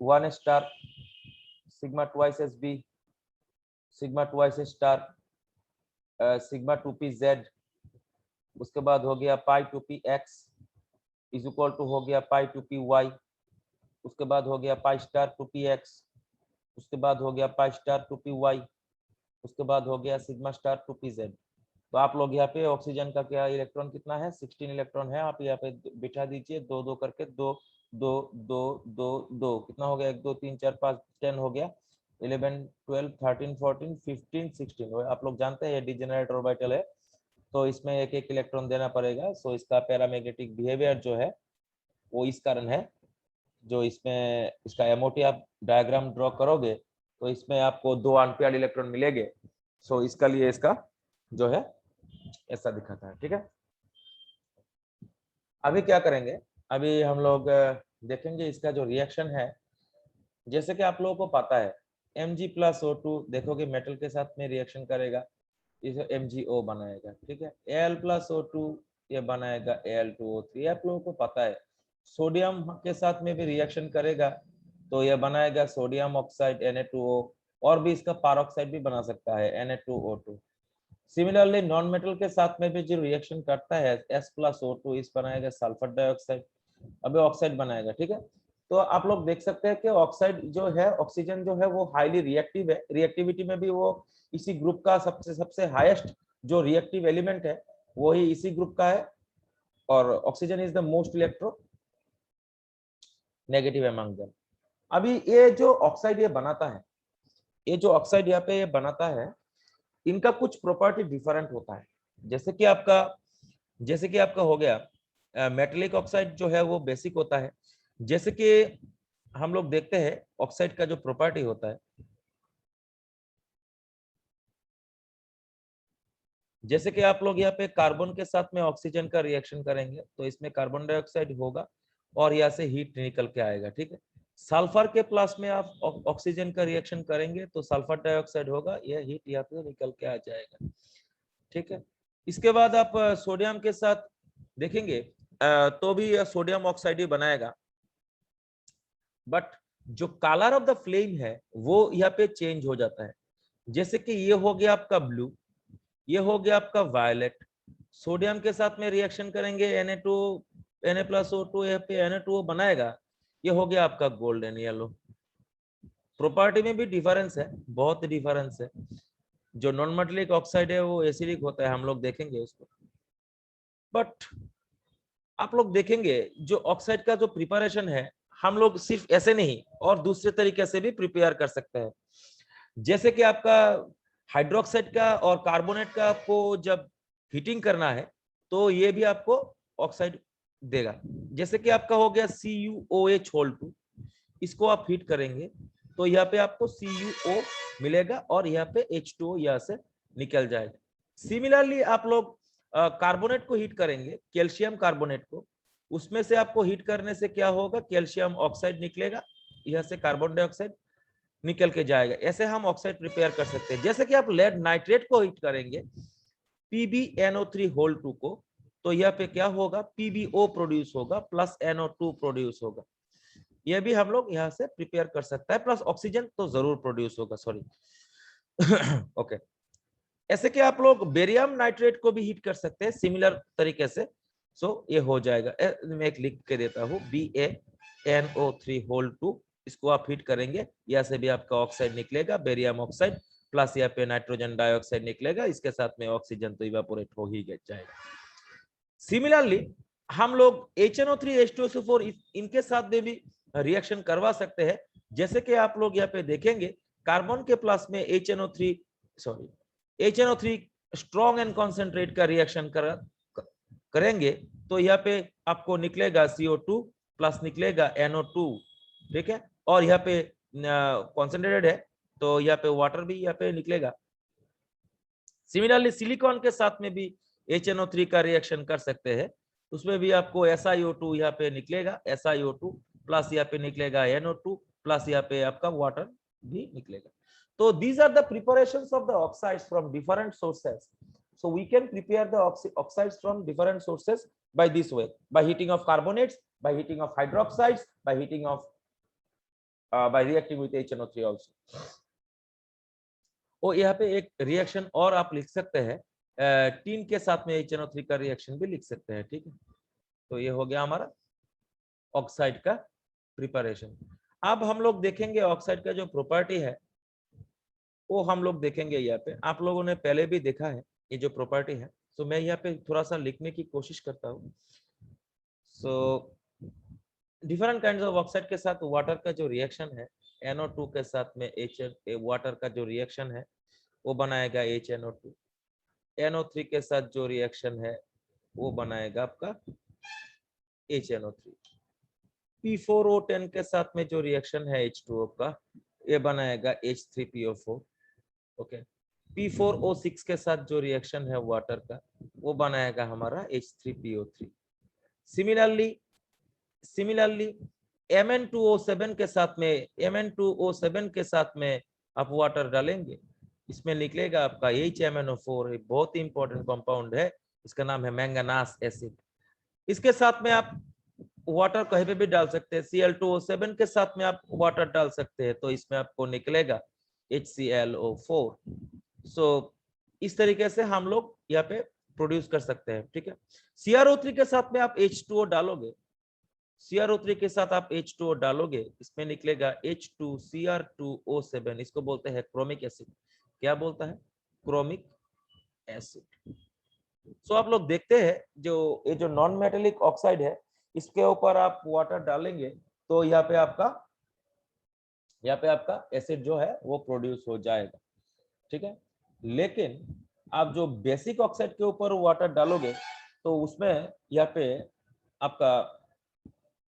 1 star sigma 2sb sigma 2s star sigma 2pz, उसके बाद हो गया पाई 2px इज इक्वल टू हो गया पाई 2py, उसके बाद हो गया पाई स्टार 2px, उसके बाद हो गया पाई स्टार 2py, उसके बाद हो गया सिग्मा स्टार 2pz। तो आप लोग यहाँ पे ऑक्सीजन का क्या इलेक्ट्रॉन कितना है, 16 इलेक्ट्रॉन है, आप यहाँ पे बिठा दीजिए, दो दो करके, दो दो दो दो दो, कितना हो गया, 1 2 3 4 5 10 हो गया, 11 12 13 14 15 16। आप लोग जानते हैं डिजेनरेट ऑर्बिटल है तो इसमें एक एक इलेक्ट्रॉन देना पड़ेगा। सो इसका पैरामैग्नेटिक बिहेवियर जो है वो इस कारण है, जो इसमें इसका MOT आप डायग्राम ड्रॉ करोगे तो इसमें आपको 2 अनपेयर्ड इलेक्ट्रॉन मिलेंगे। सो इसका लिए इसका जो है ऐसा दिखाता है, ठीक है। अभी क्या करेंगे, अभी हम लोग देखेंगे इसका जो रिएक्शन है। जैसे कि आप लोगों को पता है Mg+O2 देखोगे मेटल के साथ में रिएक्शन करेगा, इसे MgO बनाएगा, ठीक है। Al+O2 ये बनाएगा Al2O3, आप लोगों को पता है। सोडियम के साथ में भी रिएक्शन करेगा तो ये बनाएगा सोडियम ऑक्साइड Na2O, और भी इसका पारऑक्साइड भी बना सकता है Na2O2। सिमिलरली नॉन मेटल के साथ में भी जो रिएक्शन करता है S+O2 इस बनाएगा सल्फर डाइऑक्साइड, अभी ऑक्साइड बनाएगा, ठीक है। तो आप लोग देख सकते हैं कि ऑक्साइड जो है, ऑक्सीजन जो है वो हाईली रिएक्टिव है, रिएक्टिविटी में भी वो इसी ग्रुप का सबसे हाईएस्ट जो रिएक्टिव एलिमेंट है वो ही इसी ग्रुप का है, और oxygen is the most electro negative among them. अभी ये जो ऑक्साइड ये बनाता है, ये जो ऑक्साइड यहाँ पे ये बनाता है, इनका कुछ प्रॉपर्टी डिफरेंट होता है। जैसे कि आपका हो गया मेटेलिक ऑक्साइड जो है वो बेसिक होता है। जैसे कि हम लोग देखते हैं ऑक्साइड का जो प्रॉपर्टी होता है, जैसे कि आप लोग यहाँ पे कार्बन के साथ में ऑक्सीजन का रिएक्शन करेंगे तो इसमें कार्बन डाइऑक्साइड होगा और यहाँ से हीट निकल के आएगा, ठीक है। सल्फर के प्लस में आप ऑक्सीजन का रिएक्शन करेंगे तो सल्फर डाइऑक्साइड होगा, यह हीट यहाँ पे निकल के आ जाएगा, ठीक है। इसके बाद आप सोडियम के साथ देखेंगे तो भी सोडियम ऑक्साइड ही बनाएगा, बट जो कलर ऑफ द फ्लेम है वो यहाँ पे चेंज हो जाता है। जैसे कि ये हो गया आपका ब्लू, ये हो गया आपका वायलेट। सोडियम के साथ में रिएक्शन करेंगे Na+O2 यहाँ पे Na2O बनाएगा, ये हो गया आपका गोल्डन येलो। प्रॉपर्टी में भी डिफरेंस है, बहुत डिफरेंस है। जो नॉन मेटेलिक ऑक्साइड है वो एसिडिक होता है, हम लोग देखेंगे उसको, बट आप लोग देखेंगे जो ऑक्साइड का जो प्रिपरेशन है, हम लोग सिर्फ ऐसे नहीं और दूसरे तरीके से भी प्रिपेयर कर सकते हैं। जैसे कि आपका हाइड्रोक्साइड का और कार्बोनेट का आपको जब हीटिंग करना है तो ये भी आपको ऑक्साइड देगा। जैसे कि आपका हो गया CuOH होल 2, इसको आप हीट करेंगे तो यहाँ पे आपको CuO मिलेगा और यहाँ पे H2O यहाँ से निकल जाएगा। सिमिलरली आप लोग कार्बोनेट को हीट करेंगे, कैल्शियम कार्बोनेट को, उसमें से आपको हीट करने से क्या होगा, कैल्शियम ऑक्साइड निकलेगा, यहाँ से कार्बन डाइऑक्साइड निकल के जाएगा। ऐसे हम ऑक्साइड प्रिपेयर कर सकते हैं। जैसे कि आप लेड नाइट्रेट को हीट करेंगे PbNO3 होल 2 को, तो यहाँ पे क्या होगा, PbO प्रोड्यूस होगा प्लस NO2 प्रोड्यूस होगा। यह भी हम लोग यहाँ से प्रिपेयर कर सकता है, प्लस ऑक्सीजन तो जरूर प्रोड्यूस होगा, सॉरी। ओके, ऐसे कि आप लोग बेरियम नाइट्रेट को भी हीट कर सकते हैं सिमिलर तरीके से। सो ये हो जाएगा, मैं एक लिख के देता हूँ, BaNO3 होल 2, इसको आप हीट करेंगे, यहाँ से भी आपका ऑक्साइड निकलेगा, बेरियम ऑक्साइड, प्लस यहाँ पे नाइट्रोजन डाइऑक्साइड निकलेगा, इसके साथ में ऑक्सीजन तो इवेपोरेट हो ही जाएगा। सिमिलरली हम लोग HNO3 H2SO4 इनके साथ में भी रिएक्शन करवा सकते हैं। जैसे कि आप लोग यहाँ पे देखेंगे कार्बन के प्लस में HNO3 स्ट्रॉन्ग एंड कॉन्सेंट्रेट का रिएक्शन करेंगे तो यहाँ पे आपको निकलेगा CO2 प्लस निकलेगा NO2, ठीक है, और यहाँ पे कॉन्सेंट्रेटेड है तो यहाँ पे वाटर भी यहाँ पे निकलेगा। सिमिलरली सिलिकॉन के साथ में भी HNO3 का रिएक्शन कर सकते हैं, उसमें भी आपको SiO2 यहाँ पे निकलेगा, SiO2 प्लस यहाँ पे निकलेगा NO2 प्लस यहाँ पे आपका वाटर भी निकलेगा। तो these are the preparations of the oxides from different sources. So we can prepare the oxides from different sources by this way, by heating of carbonates, by heating of hydroxides, by heating of by reacting with HNO3 also. और यहाँ पे एक reaction और आप लिख सकते हैं, tin के साथ में HNO3 का रिएक्शन भी लिख सकते हैं, ठीक है। तो ये हो गया हमारा ऑक्साइड का प्रिपरेशन। अब हम लोग देखेंगे ऑक्साइड का जो प्रॉपर्टी है वो हम लोग देखेंगे। यहाँ पे आप लोगों ने पहले भी देखा है ये जो प्रॉपर्टी है, तो मैं यहाँ पे थोड़ा सा लिखने की कोशिश करता हूँ। So different kinds of oxide के साथ वाटर का जो रिएक्शन है, NO2 के साथ में वाटर का जो रिएक्शन है वो बनाएगा HNO2। NO3 के साथ जो रिएक्शन है वो बनाएगा आपका HNO3। P4O10 के साथ में जो रिएक्शन है H2O का, ये बनाएगा H3PO4। ओके, P4O6 के साथ जो रिएक्शन है वाटर का, वो बनाएगा हमारा H3PO3। सिमिलरली Mn2O7 के साथ में आप वाटर डालेंगे, इसमें निकलेगा आपका HMnO4, बहुत ही इंपॉर्टेंट कंपाउंड है, इसका नाम है मैंगनास एसिड। इसके साथ में आप वाटर कहीं पे भी डाल सकते हैं, Cl2O7 के साथ में आप वाटर डाल सकते हैं, तो इसमें आपको निकलेगा HClO4। सो इस तरीके से हम लोग यहाँ पे प्रोड्यूस कर सकते हैं, ठीक है। CrO3 के साथ में आप H2O डालोगे, CrO3 के साथ आप H2O डालोगे, इसमें निकलेगा H2Cr2O7, इसको बोलते हैं क्रोमिक एसिड। क्या बोलता है? Chromic acid. सो आप लोग देखते हैं जो ये जो नॉन मेटेलिक ऑक्साइड है, इसके ऊपर आप वाटर डालेंगे तो यहाँ पे आपका एसिड जो है वो प्रोड्यूस हो जाएगा, ठीक है। लेकिन आप जो बेसिक ऑक्साइड के ऊपर वाटर डालोगे तो उसमें यहाँ पे आपका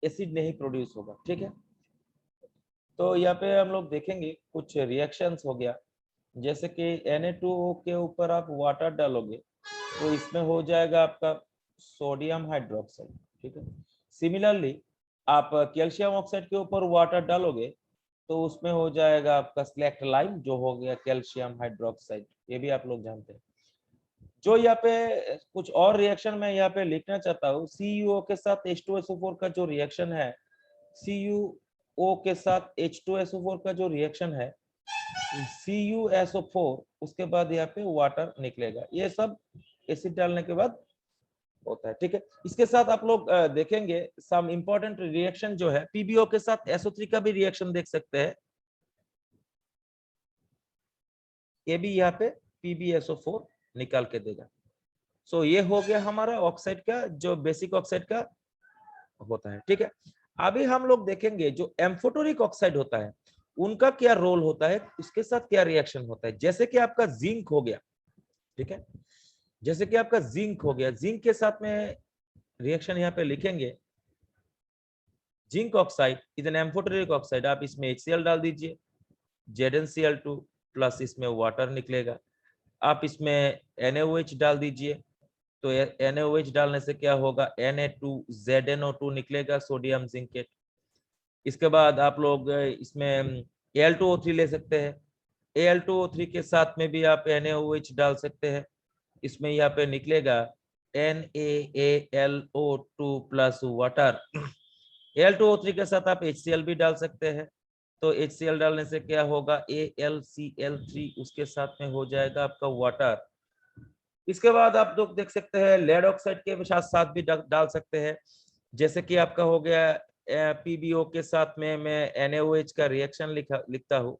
एसिड नहीं प्रोड्यूस होगा, ठीक है। तो यहाँ पे हम लोग देखेंगे कुछ रिएक्शंस हो गया, जैसे कि Na2O के ऊपर आप वाटर डालोगे तो इसमें हो जाएगा आपका सोडियम हाइड्रोक्साइड, ठीक है। सिमिलरली आप कैल्शियम ऑक्साइड के ऊपर वाटर डालोगे तो उसमें हो जाएगा आपका स्लैक्ट लाइम, जो हो गया कैल्शियम हाइड्रोक्साइड, ये भी आप लोग जानते हैं। जो यहाँ पे कुछ और रिएक्शन मैं यहाँ पे लिखना चाहता हूँ, CuO के साथ H2SO4 का जो रिएक्शन है, CuO के साथ H2SO4 का जो रिएक्शन है, CuSO4, उसके बाद यहाँ पे वाटर निकलेगा, ये सब एसिड डालने के बाद होता है, ठीक है। इसके साथ आप लोग देखेंगे सम इंपॉर्टेंट रिएक्शन जो है, PbO के साथ SO3 का भी रिएक्शन देख सकते हैं, ये भी यहाँ पे PbSO4 निकाल के देगा। सो ये हो गया हमारा ऑक्साइड का जो बेसिक ऑक्साइड का होता है, ठीक है। अभी हम लोग देखेंगे जो एम्फोटेरिक ऑक्साइड होता है उनका क्या रोल होता है, उसके साथ क्या रिएक्शन होता है। जैसे कि आपका जिंक हो गया, ठीक है, जैसे कि आपका जिंक हो गया, जिंक के साथ में रिएक्शन यहाँ पे लिखेंगे, zinc oxide is an amphoteric oxide. आप इसमें HCl डाल दीजिए, ZnCl2 प्लस इसमें वाटर निकलेगा। आप इसमें NaOH डाल दीजिए, तो NaOH डालने से क्या होगा, Na2ZnO2 निकलेगा, सोडियम जिंकेट। इसके बाद आप लोग इसमें Al2O3 ले सकते हैं, Al2O3 के साथ में भी आप NaOH डाल सकते हैं। इसमें यहाँ पे निकलेगा NaAlO2 प्लस वाटर। Al2O3 के साथ आप HCl भी डाल सकते हैं, तो HCl डालने से क्या होगा, AlCl3 उसके साथ में हो जाएगा आपका वाटर। इसके बाद आप लोग देख सकते हैं लेड ऑक्साइड के साथ साथ भी डाल सकते हैं। जैसे कि आपका हो गया PbO के साथ में मैं NaOH का रिएक्शन लिखता हूँ,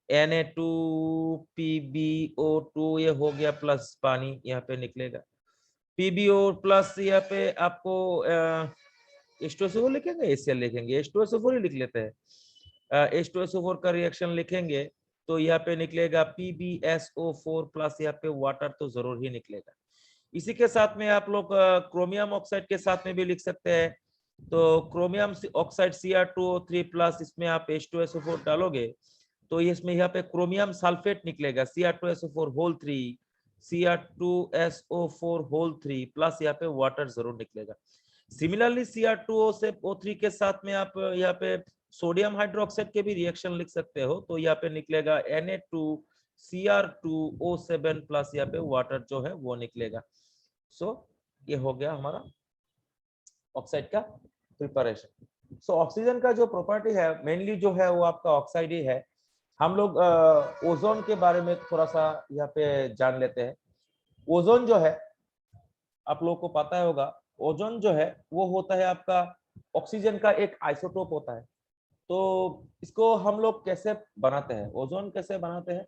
Na2PbO2 ये हो गया प्लस पानी यहाँ पे निकलेगा, PbO प्लस यहाँ पे आपको H2SO4 लिखेंगे, HCl लिखेंगे, H2SO4 ही लिख लेते हैं। H2SO4 का रिएक्शन लिखेंगे तो यहाँ पे निकलेगा PbSO4 प्लस यहाँ पे वाटर तो जरूर ही निकलेगा। इसी के साथ में आप लोग क्रोमियम ऑक्साइड के साथ में भी लिख सकते हैं, तो क्रोमियम ऑक्साइड Cr2O3 प्लस इसमें आप H2SO4 डालोगे तो इसमें यहाँ पे क्रोमियम सल्फेट निकलेगा, Cr2SO4 whole 3, Cr2SO4 whole 3 plus यहाँ पे वाटर जरूर निकलेगा। सिमिलरली Cr2O3 के साथ में आप यहाँ पे सोडियम हाइड्रोक्साइड के भी रिएक्शन लिख सकते हो, तो यहाँ पे निकलेगा Na2Cr2O7 प्लस यहाँ पे वाटर जो है वो निकलेगा। सो ये हो गया हमारा ऑक्साइड का प्रिपरेशन। सो ऑक्सीजन का जो प्रॉपर्टी है मेनली जो है वो आपका ऑक्साइड ही है। हम लोग ओजोन के बारे में थोड़ा सा यहाँ पे जान लेते हैं। ओजोन जो है आप लोगों को पता होगा, ओजोन जो है वो होता है आपका ऑक्सीजन का एक आइसोटोप होता है। तो इसको हम लोग कैसे बनाते हैं, ओजोन कैसे बनाते हैं?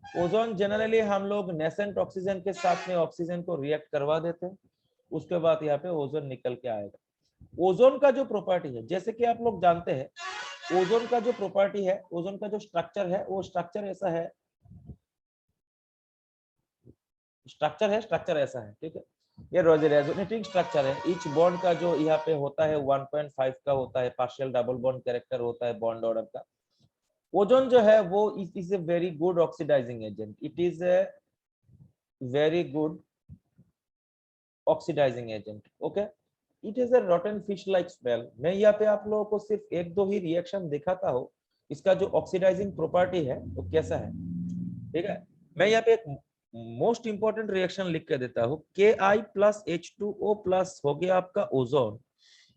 ओजोन जनरली हम लोग नेसेंट ऑक्सीजन के साथ में ऑक्सीजन को रिएक्ट करवा देते हैं, उसके बाद यहाँ पे ओजोन निकल के आएगा। ओजोन का जो प्रॉपर्टी है, जैसे कि आप लोग जानते हैं, ओजोन का जो प्रॉपर्टी है, ओजोन का जो स्ट्रक्चर है वो स्ट्रक्चर ऐसा है, स्ट्रक्चर ऐसा है, ठीक है। ये रेजोनेटिंग स्ट्रक्चर है। ईच बॉन्ड का जो यहाँ पे होता है 1.5 का होता है, पार्शियल डबल बॉन्ड कैरेक्टर होता है बॉन्ड ऑर्डर का। ओजोन जो है वो is a very good oxidising agent, it is a very good oxidising agent, okay. It is a rotten fish like smell. मैं यहाँ पे आप लोगों को सिर्फ एक दो ही रिएक्शन दिखाता हूँ, इसका जो ऑक्सीडाइजिंग प्रॉपर्टी है वो कैसा है, ठीक है। मैं यहाँ पे एक मोस्ट इंपॉर्टेंट रिएक्शन लिख के देता हूँ, Ki प्लस H2O प्लस हो गया आपका ओजोन,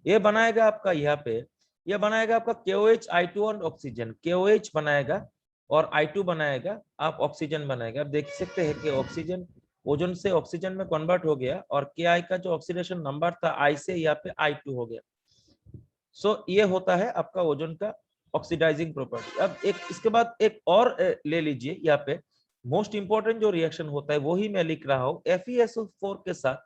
ये बनाएगा आपका यहाँ पे, ये बनाएगा आपका KOH I2 और ऑक्सीजन, KOH बनाएगा और I2 बनाएगा, आप ऑक्सीजन बनाएगा। आप देख सकते हैं कि ऑक्सीजन ओजोन से ऑक्सीजन में कन्वर्ट हो गया और Ki का जो ऑक्सीडेशन नंबर था I से यहाँ पे I2 हो गया। सो ये होता है आपका ओजोन का ऑक्सीडाइजिंग प्रॉपर्टी। अब एक इसके बाद एक और ले लीजिए, यहाँ पे मोस्ट इंपॉर्टेंट जो रिएक्शन होता है वही मैं लिख रहा हूँ, FeSO4 के साथ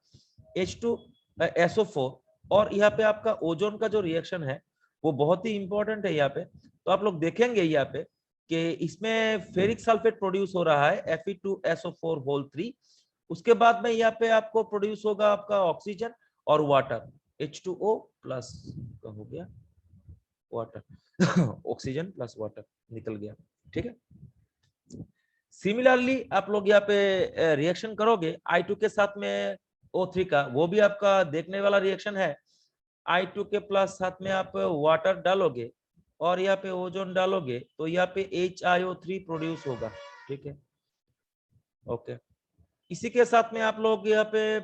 H2SO4, और यहाँ पे आपका ओजोन का जो रिएक्शन है वो बहुत ही इंपॉर्टेंट है यहाँ पे। तो आप लोग देखेंगे यहाँ पे कि इसमें फेरिक सल्फेट प्रोड्यूस हो रहा है Fe2SO4 होल 3, उसके बाद में यहाँ पे आपको प्रोड्यूस होगा आपका ऑक्सीजन और वाटर, H2O प्लस का हो गया वाटर ऑक्सीजन प्लस वाटर निकल गया, ठीक है। सिमिलरली आप लोग यहाँ पे रिएक्शन करोगे I2 के साथ में O3 का, वो भी आपका देखने वाला रिएक्शन है। I2 के प्लस साथ में आप वाटर डालोगे और यहाँ पे ओजोन डालोगे तो यहाँ पे HiO3 प्रोड्यूस होगा, ठीक है, ओके। इसी के साथ में आप लोग यहाँ पे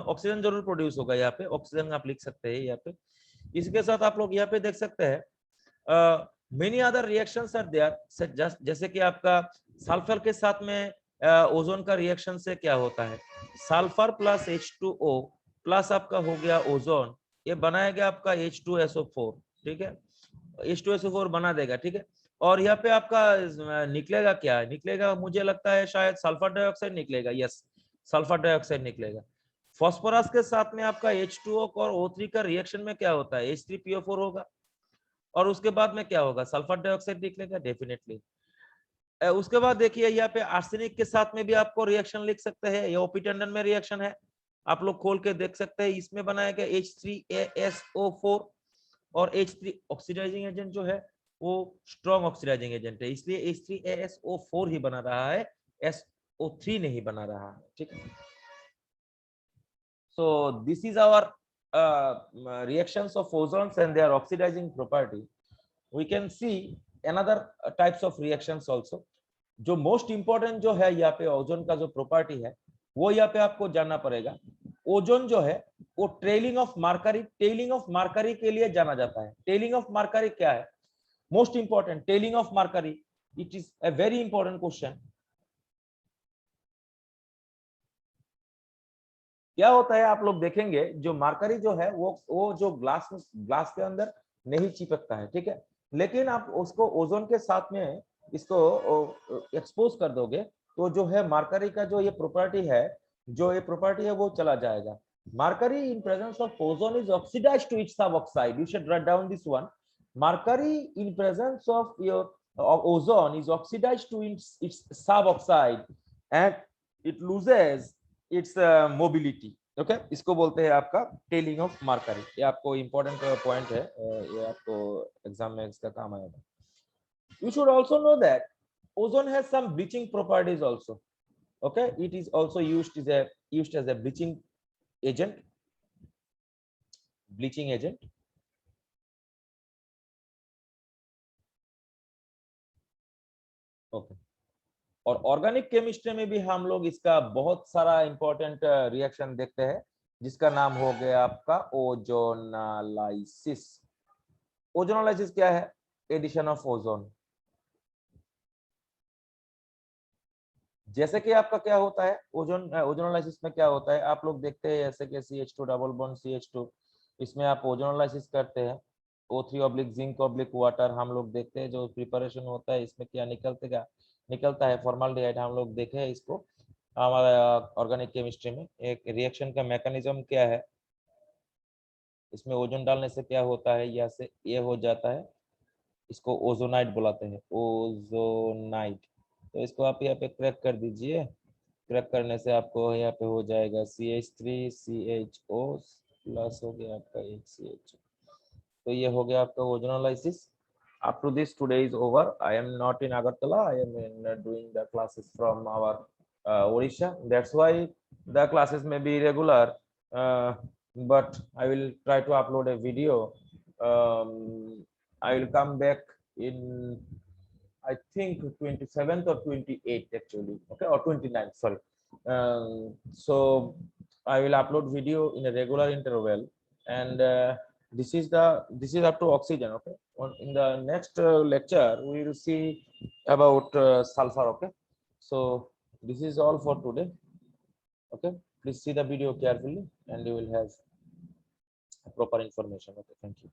ऑक्सीजन जरूर प्रोड्यूस होगा, यहाँ पे ऑक्सीजन आप लिख सकते हैं यहाँ पे। इसके साथ आप लोग यहाँ पे देख सकते हैं many other reactions are there, जैसे कि आपका सल्फर के साथ में ओजोन का रिएक्शन से क्या होता है, सल्फर प्लस H2O प्लस आपका हो गया ओजोन, ये बनाएगा आपका H2SO4, ठीक है, H2SO4 बना देगा, ठीक है। और यहाँ पे आपका निकलेगा क्या, निकलेगा मुझे लगता है शायद सल्फर डाइऑक्साइड निकलेगा, यस सल्फर डाइऑक्साइड निकलेगा। फॉस्फोरस के साथ में आपका H2O और O3 का रिएक्शन में क्या होता है, H3PO4 होगा, और उसके बाद में क्या होगा, सल्फर डाइऑक्साइड निकलेगा डेफिनेटली। उसके बाद देखिए यहाँ पे आर्सेनिक के साथ में भी आपको रिएक्शन लिख सकते हैं, ये ओपी टंडन में रिएक्शन है, आप लोग खोल के देख सकते हैं। इसमें बनाया गया H3ASO4, और H3 ऑक्सीडाइजिंग एजेंट जो है वो स्ट्रॉन्ग ऑक्सीडाइजिंग एजेंट है, इसलिए H3ASO4 ही बना रहा है, SO3 नहीं बना रहा है, ठीक है। So this is our reactions of ozones and their oxidizing property. We can see another types of reactions also. जो मोस्ट इंपॉर्टेंट जो है यहाँ पे ओजोन का जो प्रॉपर्टी है वो यहाँ पे आपको जानना पड़ेगा। ओजोन जो है वो टेलिंग ऑफ मार्करी के लिए जाना जाता है। टेलिंग ऑफ मार्करी क्या है, most important, telling of Mercury, it is a very important question. क्या होता है आप लोग देखेंगे, जो मार्करी जो है वो जो ग्लास के अंदर नहीं चिपकता है, ठीक है, लेकिन आप उसको ओजोन के साथ में इसको एक्सपोज कर दोगे तो जो है मार्करी का जो ये प्रॉपर्टी है वो चला जाएगा। Mercury in presence of ozone is oxidized to its suboxide. You should write down this one. Mercury in presence of ozone is oxidized to its suboxide and it loses its mobility. Okay, इसको बोलते हैं आपका telling of Mercury. ये आपको important point है, ये आपको exam में इसका काम आएगा। You should also know that ozone has some bleaching properties also. Okay, it is also used as a bleaching agent, okay. और ऑर्गेनिक केमिस्ट्री में भी हम लोग इसका बहुत सारा इंपॉर्टेंट रिएक्शन देखते हैं, जिसका नाम हो गया आपका ओजोनालाइसिस। ओजोनालाइसिस क्या है, एडिशन ऑफ ओजोन। जैसे कि आपका क्या होता है ओजोनालाइसिस में क्या होता है, आप लोग देखते हैं जैसे कि CH2 डबल बॉन्ड CH2, इसमें आप ओजोनालाइसिस करते हैं, O3 जिंक वाटर हम लोग देखते हैं, जो प्रिपरेशन होता है इसमें क्या निकलता है फॉर्माल्डिहाइड। हम लोग देखे हैं इसको हमारा ऑर्गेनिक केमिस्ट्री में। एक रिएक्शन का मैकेनिज्म क्या है, इसमें ओजोन डालने से क्या होता है, यहाँ से ये हो जाता है, इसको ओजोनाइड बुलाते हैं, ओजोनाइड। तो इसको आप यहाँ पे क्रैक कर दीजिए, क्रैक करने से आपको यहाँ पे हो जाएगा CH3CHO प्लस हो गया आपका HCH। तो ये हो गया आपका ओजोनालाइसिस। Up to this, today is over. I am not in Agartala. I am doing the classes from our Odisha. That's why the classes may be irregular, but I will try to upload a video. I will come back in, I think, 27th or 28th actually, okay, or 29th, sorry. So I will upload video in a regular interval, and this is up to oxygen, okay. In the next lecture we will see about sulfur, okay. So this is all for today, okay. Please see the video carefully and you will have proper information, okay. Thank you.